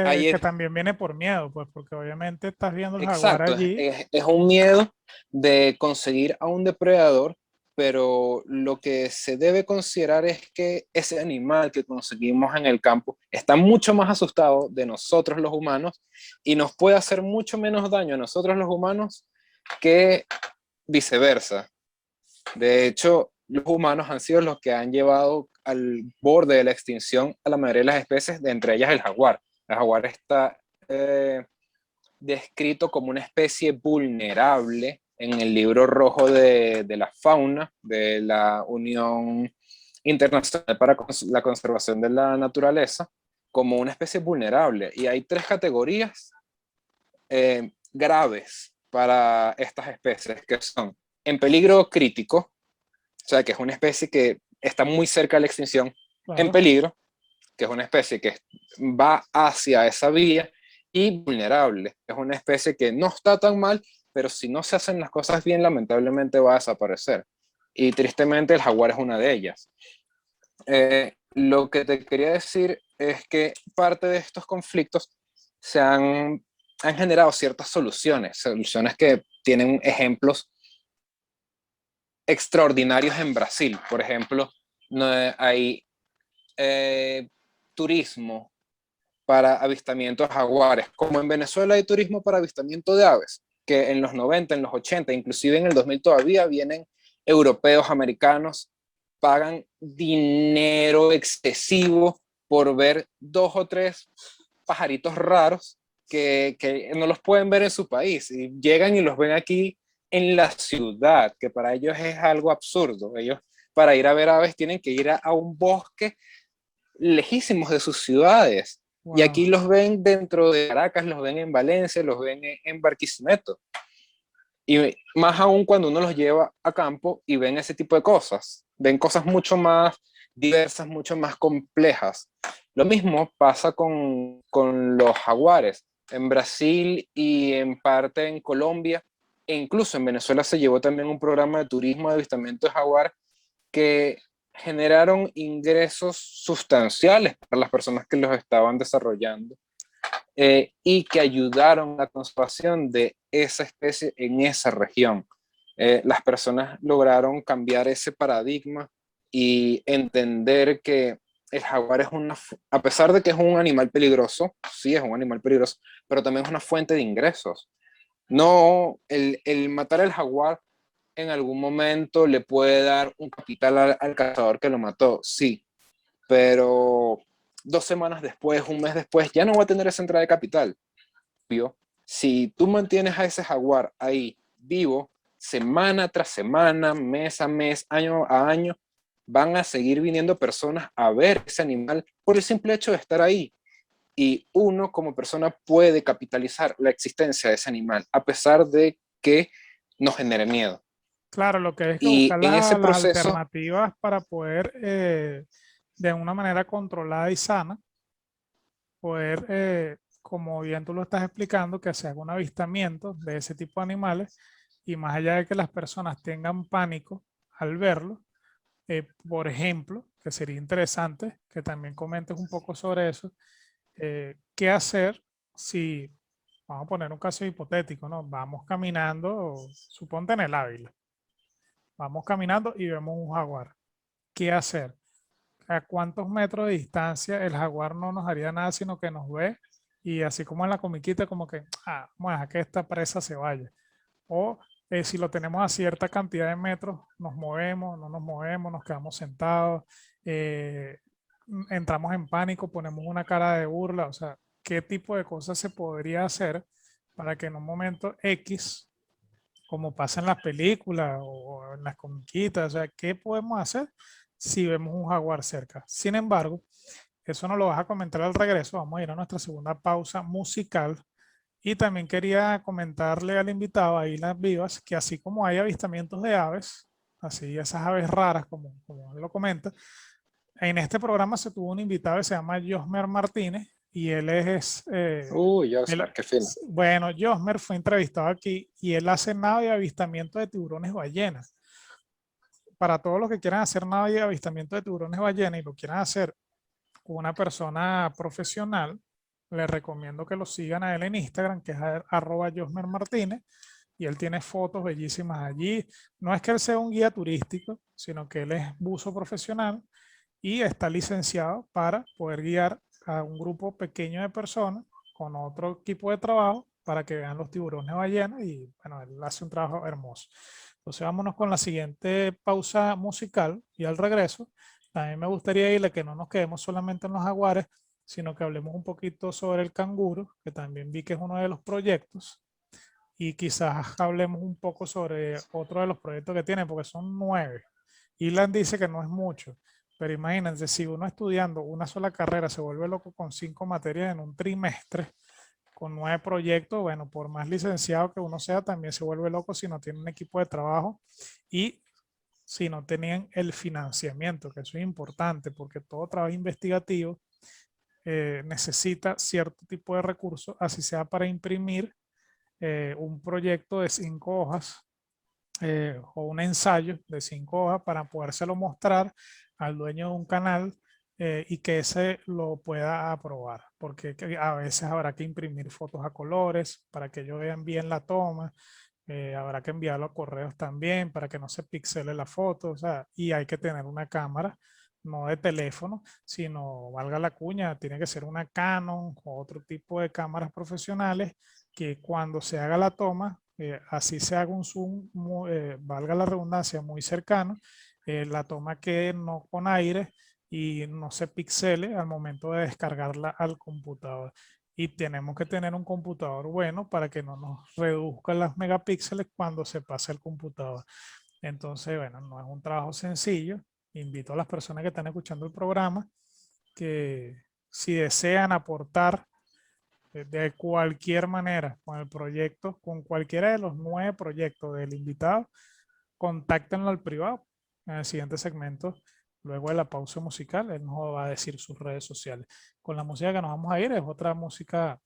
ahí Que es, también viene por miedo, pues, porque obviamente estás viendo el jaguar exacto, allí. es un miedo de conseguir a un depredador, pero lo que se debe considerar es que ese animal que conseguimos en el campo está mucho más asustado de nosotros los humanos y nos puede hacer mucho menos daño a nosotros los humanos que viceversa. De hecho, los humanos han sido los que han llevado al borde de la extinción a la mayoría de las especies, de entre ellas el jaguar. El jaguar está descrito como una especie vulnerable en el libro rojo de la fauna de la Unión Internacional para la Conservación de la Naturaleza, como una especie vulnerable. Y hay 3 categorías graves para estas especies, que son en peligro crítico, o sea, que es una especie que está muy cerca de la extinción, Claro. en peligro, que es una especie que va hacia esa vía, y vulnerable, es una especie que no está tan mal, pero si no se hacen las cosas bien, lamentablemente va a desaparecer. Y tristemente el jaguar es una de ellas. Lo que te quería decir es que parte de estos conflictos han generado ciertas soluciones que tienen ejemplos extraordinarios en Brasil. Por ejemplo, hay turismo para avistamientos de jaguares, como en Venezuela hay turismo para avistamiento de aves, que en los 90, en los 80, inclusive en el 2000 todavía vienen europeos, americanos, pagan dinero excesivo por ver 2 o 3 pajaritos raros que no los pueden ver en su país, y llegan y los ven aquí en la ciudad, que para ellos es algo absurdo. Ellos, para ir a ver aves, tienen que ir a un bosque lejísimos de sus ciudades. Wow. Y aquí los ven dentro de Caracas, los ven en Valencia, los ven en Barquisimeto. Y más aún cuando uno los lleva a campo y ven ese tipo de cosas. Ven cosas mucho más diversas, mucho más complejas. Lo mismo pasa con los jaguares. En Brasil y en parte en Colombia, e incluso en Venezuela se llevó también un programa de turismo de avistamiento de jaguar que generaron ingresos sustanciales para las personas que los estaban desarrollando, y que ayudaron a la conservación de esa especie en esa región. Las personas lograron cambiar ese paradigma y entender que el jaguar es a pesar de que es un animal peligroso, sí es un animal peligroso, pero también es una fuente de ingresos. No, el matar al jaguar en algún momento le puede dar un capital al cazador que lo mató, sí, pero 2 semanas después, un mes después, ya no va a tener esa entrada de capital. ¿Vio? Si tú mantienes a ese jaguar ahí vivo, semana tras semana, mes a mes, año a año, van a seguir viniendo personas a ver ese animal por el simple hecho de estar ahí. Y uno como persona puede capitalizar la existencia de ese animal, a pesar de que nos genere miedo. Claro, lo que es que Y buscar en ese las proceso, alternativas para poder, de una manera controlada y sana, poder, como bien tú lo estás explicando, que se haga un avistamiento de ese tipo de animales, y más allá de que las personas tengan pánico al verlo, por ejemplo, que sería interesante que también comentes un poco sobre eso, qué hacer si, vamos a poner un caso hipotético, ¿no? Vamos caminando, suponte en el Ávila, vamos caminando y vemos un jaguar. ¿Qué hacer? ¿A cuántos metros de distancia el jaguar no nos haría nada, sino que nos ve y así como en la comiquita, como que, vamos a dejar que esta presa se vaya? O si lo tenemos a cierta cantidad de metros, nos movemos, no nos movemos, nos quedamos sentados, entramos en pánico, ponemos una cara de burla. O sea, ¿qué tipo de cosas se podría hacer para que en un momento X, como pasa en las películas o en las comiquitas, o sea, qué podemos hacer si vemos un jaguar cerca? Sin embargo, eso nos lo vas a comentar al regreso. Vamos a ir a nuestra segunda pausa musical Y también quería comentarle al invitado, a Ilan Vivas, que así como hay avistamientos de aves, así esas aves raras, como él lo comenta, en este programa se tuvo un invitado que se llama Josmer Martínez y él es, Josmer, qué fino. bueno, Josmer fue entrevistado aquí y él hace nado de avistamiento de tiburones ballenas. Para todos los que quieran hacer nado de avistamiento de tiburones ballenas y lo quieran hacer con una persona profesional, les recomiendo que lo sigan a él en Instagram, que es @Josmer Martínez, y él tiene fotos bellísimas allí. No es que él sea un guía turístico, sino que él es buzo profesional y está licenciado para poder guiar a un grupo pequeño de personas con otro equipo de trabajo para que vean los tiburones ballenas y bueno, él hace un trabajo hermoso. Entonces vámonos con la siguiente pausa musical y al regreso también me gustaría irle que no nos quedemos solamente en los jaguares, sino que hablemos un poquito sobre el canguro, que también vi que es uno de los proyectos, y quizás hablemos un poco sobre otro de los proyectos que tiene, porque son 9. Ilan dice que no es mucho, pero imagínense, si uno estudiando una sola carrera se vuelve loco con 5 materias en un trimestre, con 9 proyectos, bueno, por más licenciado que uno sea, también se vuelve loco si no tiene un equipo de trabajo y si no tenían el financiamiento, que eso es importante porque todo trabajo investigativo necesita cierto tipo de recursos, así sea para imprimir un proyecto de 5 hojas o un ensayo de 5 hojas para podérselo mostrar al dueño de un canal y que ese lo pueda aprobar, porque a veces habrá que imprimir fotos a colores para que ellos vean bien la toma. Habrá que enviarlo a correos también para que no se pixele la foto, o sea, y hay que tener una cámara, no de teléfono, sino, valga la cuña, tiene que ser una Canon o otro tipo de cámaras profesionales que cuando se haga la toma, así se haga un zoom, valga la redundancia, muy cercano, la toma quede no con aire y no se pixele al momento de descargarla al computador. Y tenemos que tener un computador bueno para que no nos reduzcan las megapíxeles cuando se pase el computador. Entonces, bueno, no es un trabajo sencillo. Invito a las personas que están escuchando el programa que si desean aportar de cualquier manera con el proyecto, con cualquiera de los 9 proyectos del invitado, contáctenlo al privado en el siguiente segmento. Luego de la pausa musical, él nos va a decir sus redes sociales. Con la música que nos vamos a ir es otra música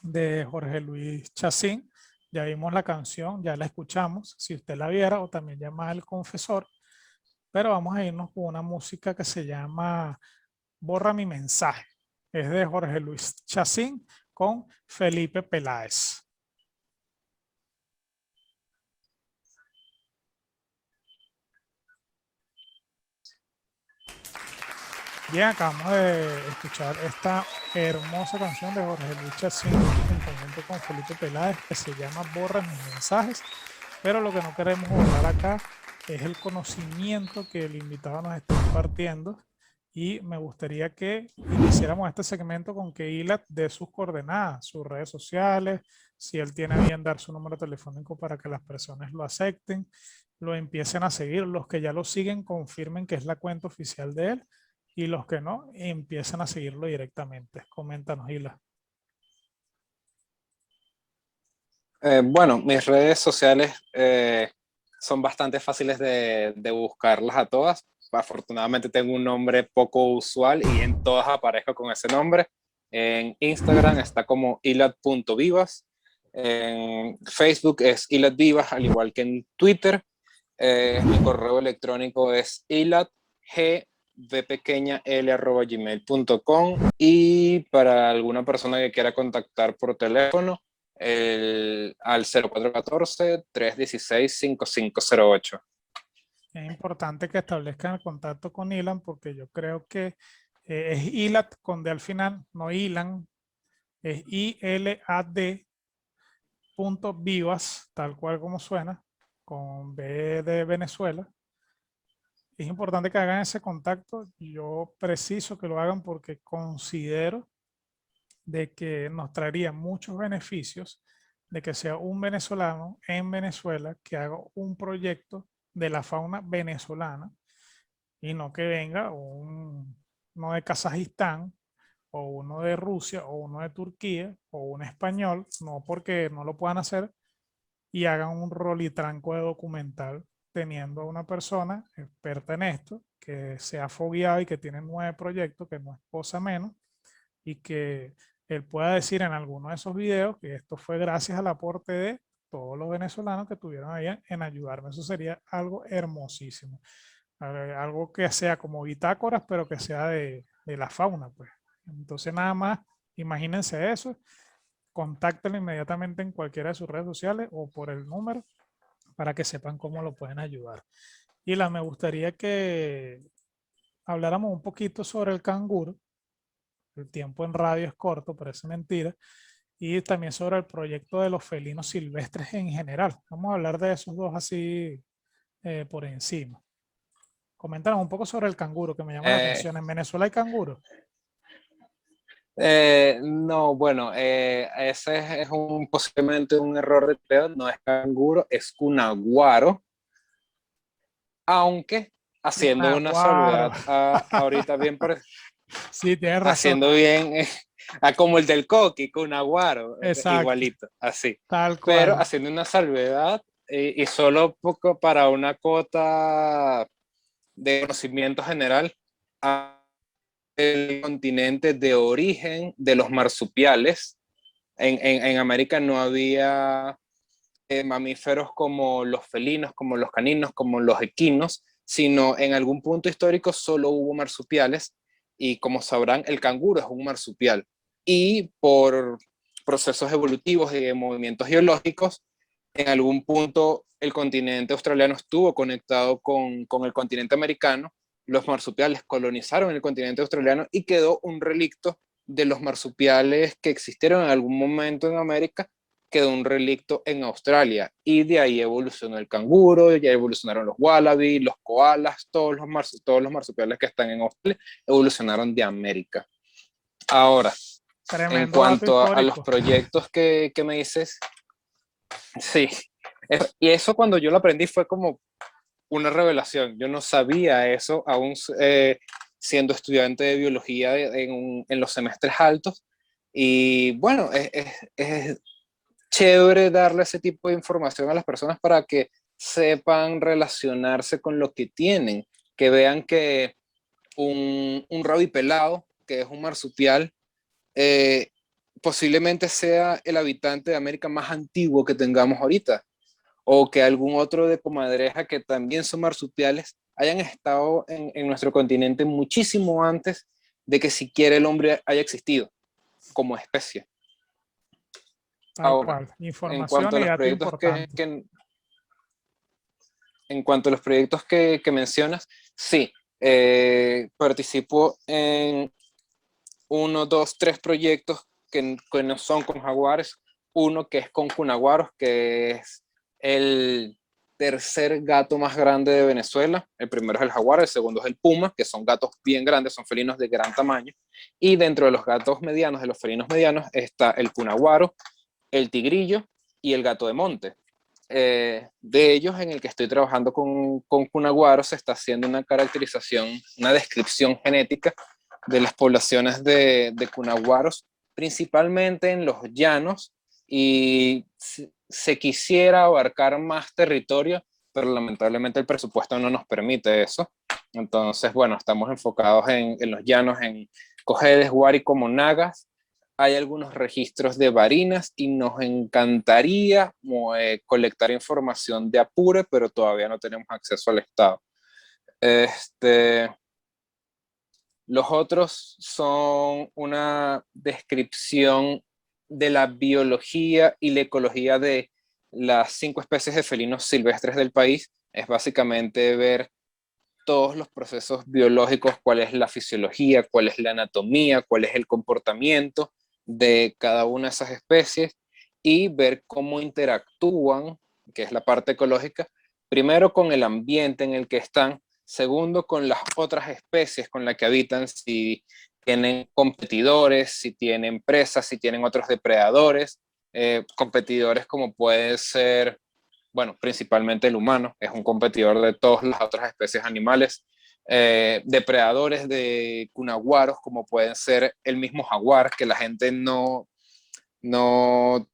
de Jorge Luis Chacín. Ya vimos la canción, ya la escuchamos, si usted la viera, o también llama El Confesor. Pero vamos a irnos con una música que se llama Borra mi mensaje. Es de Jorge Luis Chacín con Felipe Peláez. Bien, acabamos de escuchar esta hermosa canción de Jorge Luis Chacín en conjunto con Felipe Peláez que se llama Borra mis mensajes, pero lo que no queremos borrar acá es el conocimiento que el invitado nos está compartiendo y me gustaría que iniciáramos este segmento con que Ilan dé sus coordenadas, sus redes sociales, si él tiene bien dar su número telefónico para que las personas lo acepten, lo empiecen a seguir, los que ya lo siguen confirmen que es la cuenta oficial de él y los que no, empiezan a seguirlo directamente. Coméntanos, Ilan. Bueno, mis redes sociales son bastante fáciles de buscarlas a todas. Afortunadamente tengo un nombre poco usual y en todas aparezco con ese nombre. En Instagram está como ilat.vivas. En Facebook es ilatvivas, al igual que en Twitter. Mi correo electrónico es ilat.gmail.com y para alguna persona que quiera contactar por teléfono, al 0414-316-5508. Es importante que establezcan el contacto con Ilan porque yo creo que es Ilat con D al final, no Ilan, es ILAD.vivas, tal cual como suena, con B de Venezuela. Es importante que hagan ese contacto. Yo preciso que lo hagan porque considero de que nos traería muchos beneficios de que sea un venezolano en Venezuela que haga un proyecto de la fauna venezolana y no que venga no de Kazajistán o uno de Rusia, o uno de Turquía, o un español, no porque no lo puedan hacer, y hagan un rolitranco de documental teniendo a una persona experta en esto, que se ha fogueado y que tiene 9 proyectos, que no es cosa menos, y que él pueda decir en alguno de esos videos que esto fue gracias al aporte de todos los venezolanos que estuvieron ahí en ayudarme. Eso sería algo hermosísimo. Algo que sea como bitácoras, pero que sea de la fauna, pues. Entonces, nada más, imagínense eso, contáctenlo inmediatamente en cualquiera de sus redes sociales o por el número para que sepan cómo lo pueden ayudar. Y me gustaría que habláramos un poquito sobre el canguro. El tiempo en radio es corto, parece mentira. Y también sobre el proyecto de los felinos silvestres en general. Vamos a hablar de esos dos así por encima. Coméntanos un poco sobre el canguro, que me llama la atención. ¿En Venezuela hay canguro? No, bueno, ese es posiblemente un error de creo, no es canguro, es cunaguaro, aunque haciendo una Cunaguaro. salvedad ahorita bien, Sí, tienes razón. haciendo bien, como el del coqui, cunaguaro, Exacto. igualito, así. Tal cual. Pero haciendo una salvedad y solo poco para una cuota de conocimiento general, el continente de origen de los marsupiales. En América no había mamíferos como los felinos, como los caninos, como los equinos, sino en algún punto histórico solo hubo marsupiales y como sabrán el canguro es un marsupial y por procesos evolutivos y de movimientos geológicos en algún punto el continente australiano estuvo conectado con el continente americano, los marsupiales colonizaron el continente australiano y quedó un relicto de los marsupiales que existieron en algún momento en América, quedó un relicto en Australia y de ahí evolucionó el canguro, ya evolucionaron los wallabies, los koalas, todos los marsupiales que están en Australia evolucionaron de América. Ahora, Tremendo en cuanto dato a los histórico. proyectos que me dices, sí, y eso cuando yo lo aprendí fue como una revelación. Yo no sabía eso aún siendo estudiante de biología en los semestres altos. Y bueno, es chévere darle ese tipo de información a las personas para que sepan relacionarse con lo que tienen, que vean que un rabipelado, que es un marsupial, posiblemente sea el habitante de América más antiguo que tengamos ahorita, o que algún otro de comadreja que también son marsupiales hayan estado en nuestro continente muchísimo antes de que siquiera el hombre haya existido como especie. Tal Ahora, cual. en Información cuanto a y los dato proyectos importante. en cuanto a los proyectos que mencionas, sí, participo en 1, 2, 3 proyectos que no son con jaguares. Uno que es con cunaguaros, que es el tercer gato más grande de Venezuela. El primero es el jaguar, el segundo es el puma, que son gatos bien grandes, son felinos de gran tamaño. Y dentro de los gatos medianos, de los felinos medianos, está el cunaguaro, el tigrillo y el gato de monte. De ellos, en el que estoy trabajando con cunaguaros, se está haciendo una caracterización, una descripción genética de las poblaciones de cunaguaros, principalmente en los llanos, y se quisiera abarcar más territorio, pero lamentablemente el presupuesto no nos permite eso. Entonces, bueno, estamos enfocados en los llanos, en Cojedes, Guárico, Monagas. Hay algunos registros de varinas y nos encantaría colectar información de Apure, pero todavía no tenemos acceso al Estado. Los otros son una descripción de la biología y la ecología de las 5 especies de felinos silvestres del país. Es básicamente ver todos los procesos biológicos, cuál es la fisiología, cuál es la anatomía, cuál es el comportamiento de cada una de esas especies y ver cómo interactúan, que es la parte ecológica, primero con el ambiente en el que están, segundo con las otras especies con las que habitan, si tienen competidores, si tienen presas, si tienen otros depredadores, competidores como puede ser, bueno, principalmente el humano, es un competidor de todas las otras especies animales, depredadores de cunaguaros, como pueden ser el mismo jaguar, que la gente no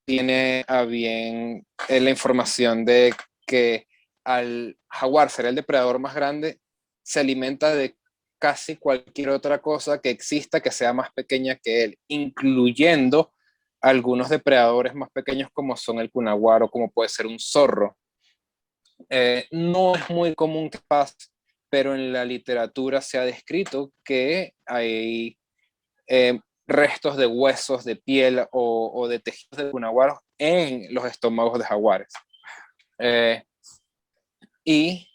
tiene a bien la información de que al jaguar ser el depredador más grande, se alimenta de casi cualquier otra cosa que exista que sea más pequeña que él, incluyendo algunos depredadores más pequeños como son el cunaguaro, como puede ser un zorro. No es muy común que pase, pero en la literatura se ha descrito que hay restos de huesos, de piel o de tejidos de cunaguaros en los estómagos de jaguares. Y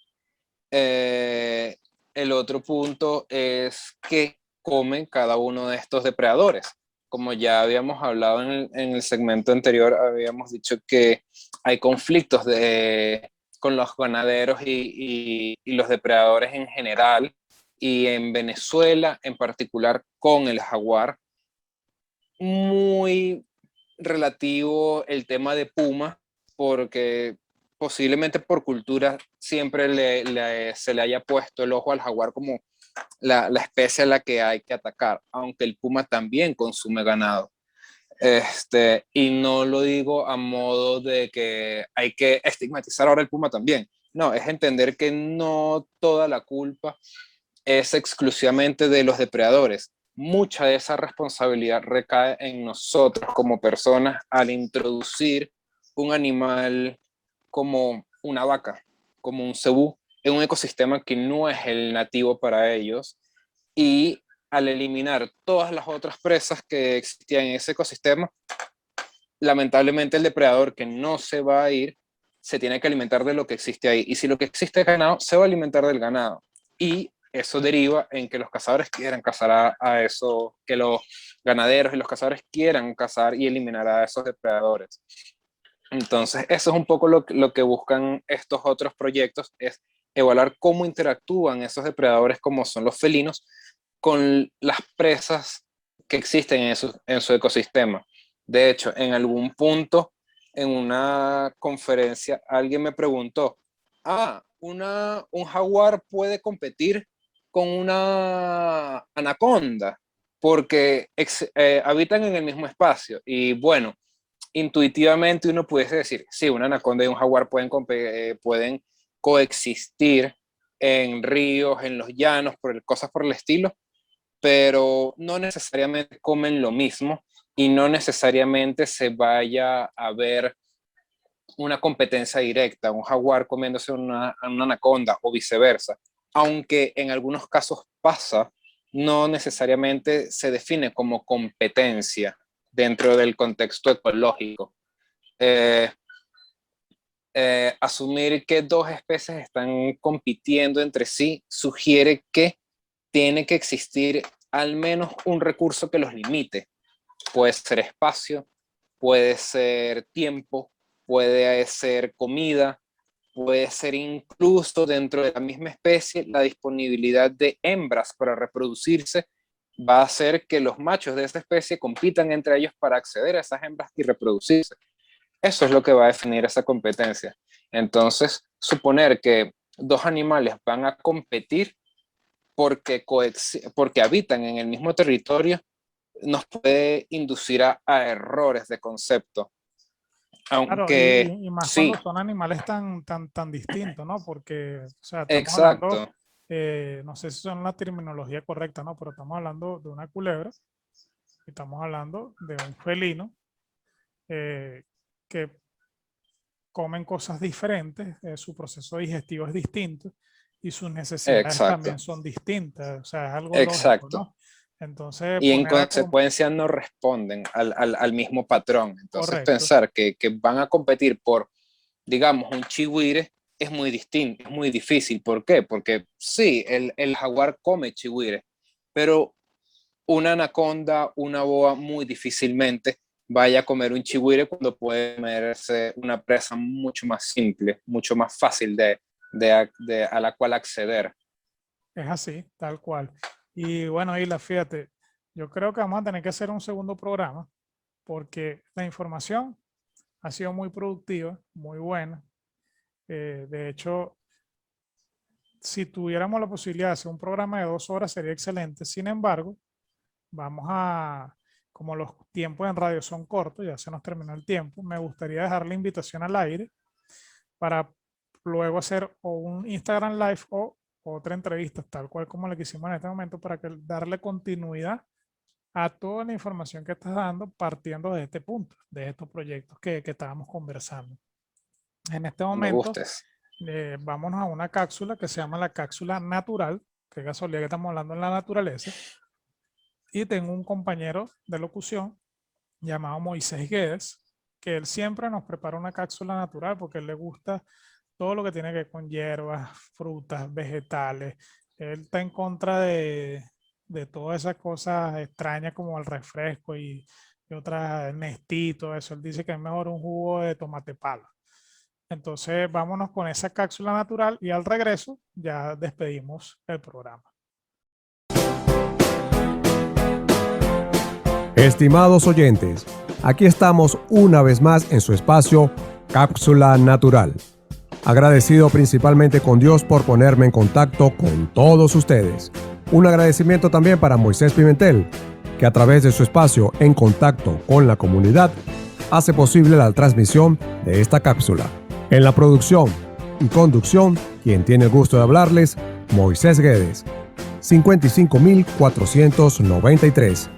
el otro punto es que comen cada uno de estos depredadores. Como ya habíamos hablado en el segmento anterior, habíamos dicho que hay conflictos con los ganaderos y los depredadores en general, y en Venezuela en particular con el jaguar, muy relativo el tema de puma, porque posiblemente por cultura siempre se le haya puesto el ojo al jaguar como la especie a la que hay que atacar, aunque el puma también consume ganado. Y no lo digo a modo de que hay que estigmatizar ahora el puma también. No, es entender que no toda la culpa es exclusivamente de los depredadores. Mucha de esa responsabilidad recae en nosotros como personas al introducir un animal como una vaca, como un cebú, en un ecosistema que no es el nativo para ellos, y al eliminar todas las otras presas que existían en ese ecosistema, lamentablemente el depredador que no se va a ir se tiene que alimentar de lo que existe ahí, y si lo que existe es ganado, se va a alimentar del ganado, y eso deriva en que los cazadores quieran cazar a eso, que los ganaderos y los cazadores quieran cazar y eliminar a esos depredadores. Entonces, eso es un poco lo que buscan estos otros proyectos, es evaluar cómo interactúan esos depredadores como son los felinos con las presas que existen en su ecosistema. De hecho, en algún punto, en una conferencia, alguien me preguntó, un jaguar puede competir con una anaconda porque habitan en el mismo espacio. Y bueno, intuitivamente uno pudiese decir, sí, una anaconda y un jaguar pueden coexistir en ríos, en los llanos, cosas por el estilo, pero no necesariamente comen lo mismo y no necesariamente se vaya a ver una competencia directa, un jaguar comiéndose una anaconda o viceversa. Aunque en algunos casos pasa, no necesariamente se define como competencia dentro del contexto ecológico. Asumir que dos especies están compitiendo entre sí sugiere que tiene que existir al menos un recurso que los limite. Puede ser espacio, puede ser tiempo, puede ser comida, puede ser incluso dentro de la misma especie la disponibilidad de hembras para reproducirse. Va a hacer que los machos de esa especie compitan entre ellos para acceder a esas hembras y reproducirse. Eso es lo que va a definir esa competencia. Entonces, suponer que dos animales van a competir porque habitan en el mismo territorio nos puede inducir a errores de concepto. Claro, Aunque y más sí, cuando son animales tan distintos, ¿no? Porque, o sea, estamos hablando, exacto, no sé si son la terminología correcta, ¿no? Pero estamos hablando de una culebra y estamos hablando de un felino que comen cosas diferentes, su proceso digestivo es distinto y sus necesidades también exacto, son distintas, o sea, es algo lógico, exacto. ¿no? Entonces, Y en poner a... consecuencia no responden al mismo patrón. Entonces Correcto, pensar que van a competir por, digamos, un chigüire es muy distinto, es muy difícil. ¿Por qué? Porque sí, el jaguar come chigüire, pero una anaconda, una boa muy difícilmente vaya a comer un chigüire cuando puede comerse una presa mucho más simple, mucho más fácil a la cual acceder. es así, tal cual. Y bueno, Isla, fíjate, yo creo que vamos a tener que hacer un segundo programa porque la información ha sido muy productiva, muy buena. De hecho, si tuviéramos la posibilidad de hacer un programa de 2 horas sería excelente. Sin embargo, como los tiempos en radio son cortos, ya se nos terminó el tiempo, me gustaría dejar la invitación al aire para luego hacer o un Instagram Live o otra entrevista, tal cual como la que hicimos en este momento, para darle continuidad a toda la información que estás dando partiendo de este punto, de estos proyectos que estábamos conversando. En este Me momento, gustes. vámonos a una cápsula que se llama la cápsula natural, que casualidad que estamos hablando en la naturaleza, y tengo un compañero de locución llamado Moisés Guedes, que él siempre nos prepara una cápsula natural porque a él le gusta todo lo que tiene que ver con hierbas, frutas, vegetales. Él está en contra de todas esas cosas extrañas como el refresco y otras Nestí, todo eso. Él dice que es mejor un jugo de tomate palo. Entonces vámonos con esa cápsula natural y al regreso ya despedimos el programa. Estimados oyentes, aquí estamos una vez más en su espacio Cápsula Natural. Agradecido principalmente con Dios por ponerme en contacto con todos ustedes. Un agradecimiento también para Moisés Pimentel, que a través de su espacio En Contacto con la Comunidad hace posible la transmisión de esta cápsula. En la producción y conducción, quien tiene el gusto de hablarles, Moisés Guedes, 55.493.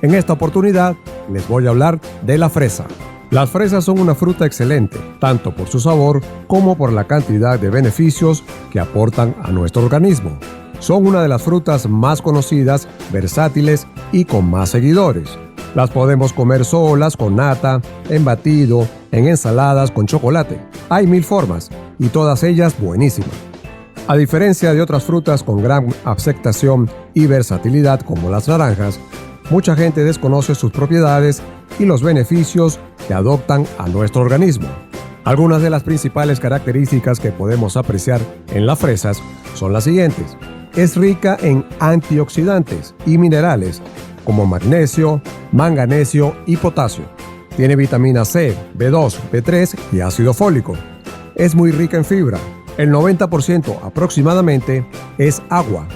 En esta oportunidad les voy a hablar de la fresa. Las fresas son una fruta excelente, tanto por su sabor como por la cantidad de beneficios que aportan a nuestro organismo. Son una de las frutas más conocidas, versátiles y con más seguidores. Las podemos comer solas, con nata, en batido, en ensaladas, con chocolate. Hay 1000 formas y todas ellas buenísimas. A diferencia de otras frutas con gran aceptación y versatilidad como las naranjas, mucha gente desconoce sus propiedades y los beneficios que adoptan a nuestro organismo. Algunas de las principales características que podemos apreciar en las fresas son las siguientes. Es rica en antioxidantes y minerales como magnesio, manganesio y potasio. Tiene vitamina C, B2, B3 y ácido fólico. Es muy rica en fibra. El 90% aproximadamente es agua.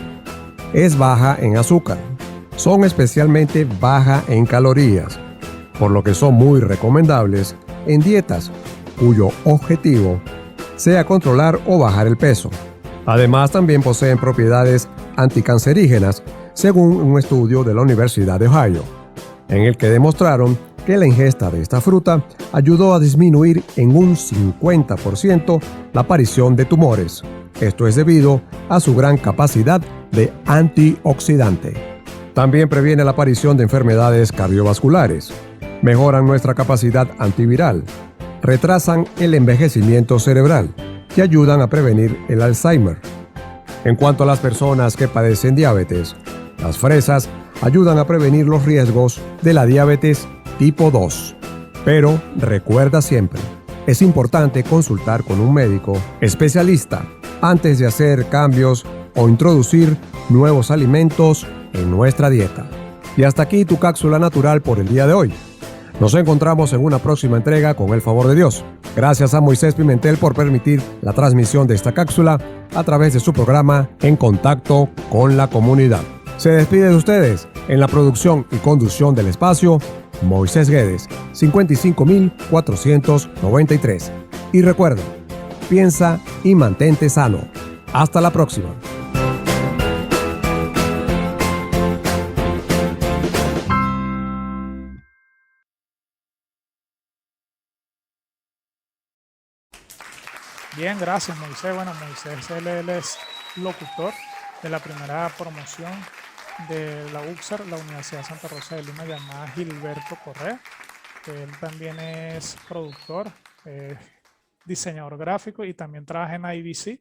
Es baja en azúcar. Son especialmente baja en calorías, por lo que son muy recomendables en dietas cuyo objetivo sea controlar o bajar el peso. Además, también poseen propiedades anticancerígenas, según un estudio de la Universidad de Ohio, en el que demostraron que la ingesta de esta fruta ayudó a disminuir en un 50% la aparición de tumores. Esto es debido a su gran capacidad de antioxidante. También previene la aparición de enfermedades cardiovasculares, mejoran nuestra capacidad antiviral, retrasan el envejecimiento cerebral y ayudan a prevenir el Alzheimer. En cuanto a las personas que padecen diabetes, las fresas ayudan a prevenir los riesgos de la diabetes tipo 2. Pero recuerda siempre, es importante consultar con un médico especialista antes de hacer cambios o introducir nuevos alimentos en nuestra dieta. Y hasta aquí tu cápsula natural por el día de hoy. Nos encontramos en una próxima entrega con el favor de Dios. Gracias a Moisés Pimentel por permitir la transmisión de esta cápsula a través de su programa En Contacto con la Comunidad. Se despide de ustedes en la producción y conducción del espacio Moisés Guedes, 55.493. Y recuerda, piensa y mantente sano. Hasta la próxima. Bien, gracias Moisés. Bueno, Moisés él es locutor de la primera promoción de la UCSAR, la Universidad de Santa Rosa de Lima, llamada Gilberto Correa. Él también es productor, diseñador gráfico y también trabaja en IBC.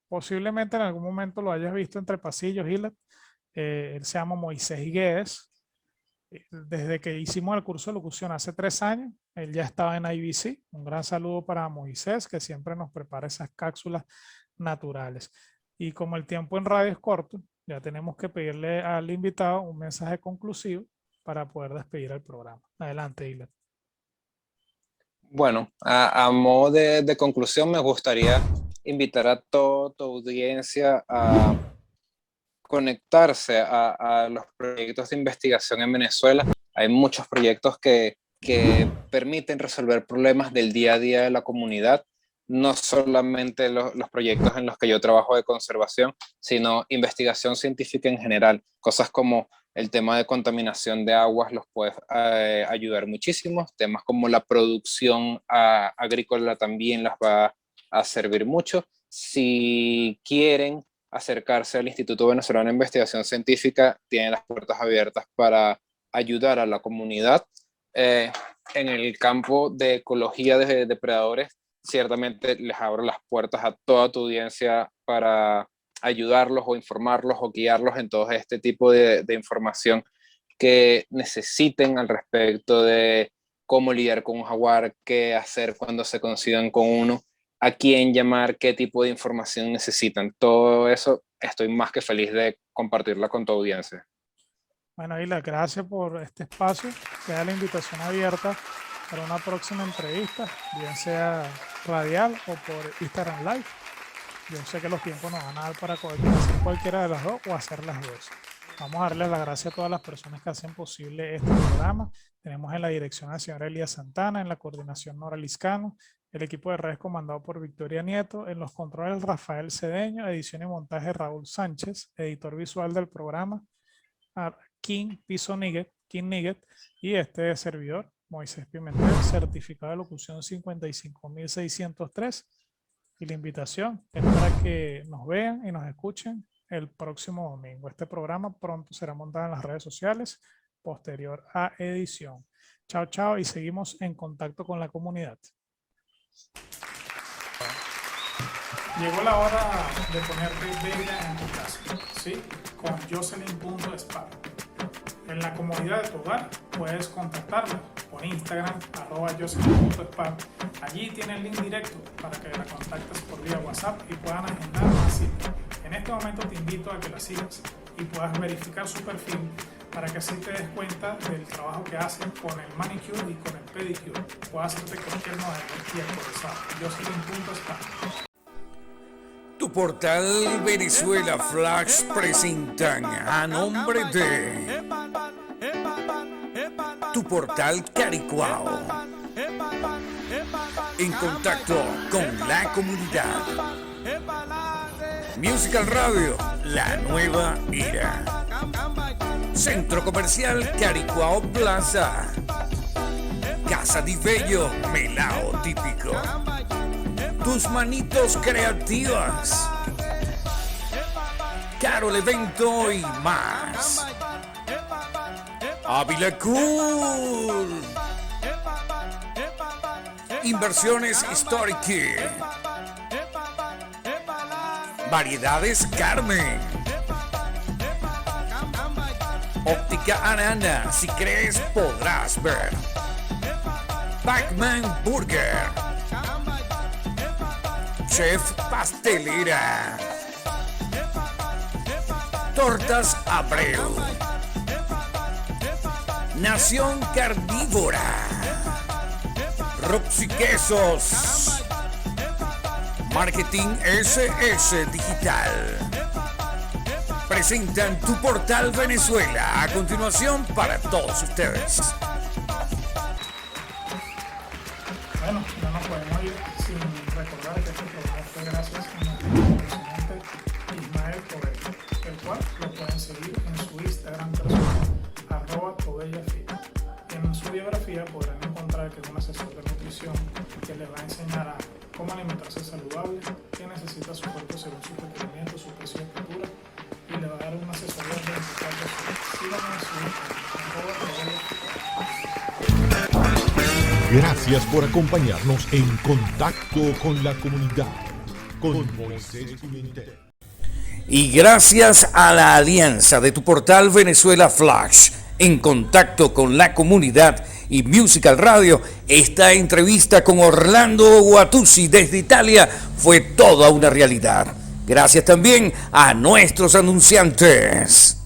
Posiblemente en algún momento lo hayas visto entre pasillos, Gilbert. Él se llama Moisés Guedes. Desde que hicimos el curso de locución hace 3 años, él ya estaba en IBC. Un gran saludo para Moisés, que siempre nos prepara esas cápsulas naturales. Y como el tiempo en radio es corto, ya tenemos que pedirle al invitado un mensaje conclusivo para poder despedir el programa. Adelante, Ilet. Bueno, a modo de conclusión me gustaría invitar a toda tu audiencia a conectarse a los proyectos de investigación en Venezuela. Hay muchos proyectos que permiten resolver problemas del día a día de la comunidad, no solamente los proyectos en los que yo trabajo de conservación, sino investigación científica en general. Cosas como el tema de contaminación de aguas los puede ayudar muchísimo. Temas como la producción agrícola también las va a servir mucho. Si quieren acercarse al Instituto Venezolano de Investigación Científica, tienen las puertas abiertas para ayudar a la comunidad. En el campo de ecología de depredadores, ciertamente les abro las puertas a toda tu audiencia para ayudarlos o informarlos o guiarlos en todo este tipo de información que necesiten al respecto de cómo lidiar con un jaguar, qué hacer cuando se consigan con uno, a quién llamar, qué tipo de información necesitan. Todo eso estoy más que feliz de compartirla con tu audiencia. Bueno, Isla, gracias por este espacio. Queda la invitación abierta para una próxima entrevista, bien sea radial o por Instagram Live. Yo sé que los tiempos nos van a dar para hacer cualquiera de las dos o hacer las dos. Vamos a darles las gracias a todas las personas que hacen posible este programa. Tenemos en la dirección a la señora Elías Santana, en la coordinación Nora Liscano, el equipo de redes comandado por Victoria Nieto, en los controles Rafael Cedeño, edición y montaje Raúl Sánchez, editor visual del programa King Nigget, y este servidor, Moisés Pimentel, certificado de locución 55603. Y la invitación es para que nos vean y nos escuchen el próximo domingo. Este programa pronto será montado en las redes sociales, posterior a edición. Chao, chao, y seguimos en contacto con la comunidad. Llegó la hora de ponerte bella en tu casa, ¿sí? Con Jocelyn.Spa. En la comodidad de tu hogar puedes contactarla por Instagram, @Jocelyn.Spa. Allí tiene el link directo para que la contactes por vía WhatsApp y puedan agendar una cita. En este momento te invito a que la sigas y puedas verificar su perfil para que así te des cuenta del trabajo que hacen con el manicure y con el pedicure. Puedes hacerte cualquier modelo y actualizado. Jocelyn.Spa. Tu portal Venezuela Flash presentan a nombre de Tu Portal Caricuao, en contacto con la comunidad. Musical Radio, la nueva era. Centro Comercial Caricuao Plaza. Casa di Bello, melao típico. Tus manitos creativas. Carol Evento y más. Ávila Cool. Inversiones Historic. Variedades Carmen. Óptica Anana, si crees podrás ver. Pac-Man Burger. Chef Pastelera. Tortas Abreu. Nación Carnívora. Roxy Quesos. Marketing SS Digital. Presentan Tu Portal Venezuela. A continuación para todos ustedes. Bueno, no nos podemos ir sin recordar que este programa fue gracias a nuestro presidente Ismael Coelho, el cual lo pueden seguir en su Instagram personal, @tobellafit. En su biografía podrán encontrar que es un asesor de nutrición que les va a enseñar a cómo alimentarse saludable, qué necesita su cuerpo según sus requerimientos, su peso y estatura, y le va a dar una asesoría de 24 horas. Síganme en su Instagram, @tobellafit. Gracias por acompañarnos en Contacto con la Comunidad, con Moisés Pimentel. Y gracias a la alianza de Tu Portal Venezuela Flash, en contacto con la comunidad, y Musical Radio, esta entrevista con Orlando Guatuzzi desde Italia fue toda una realidad. Gracias también a nuestros anunciantes.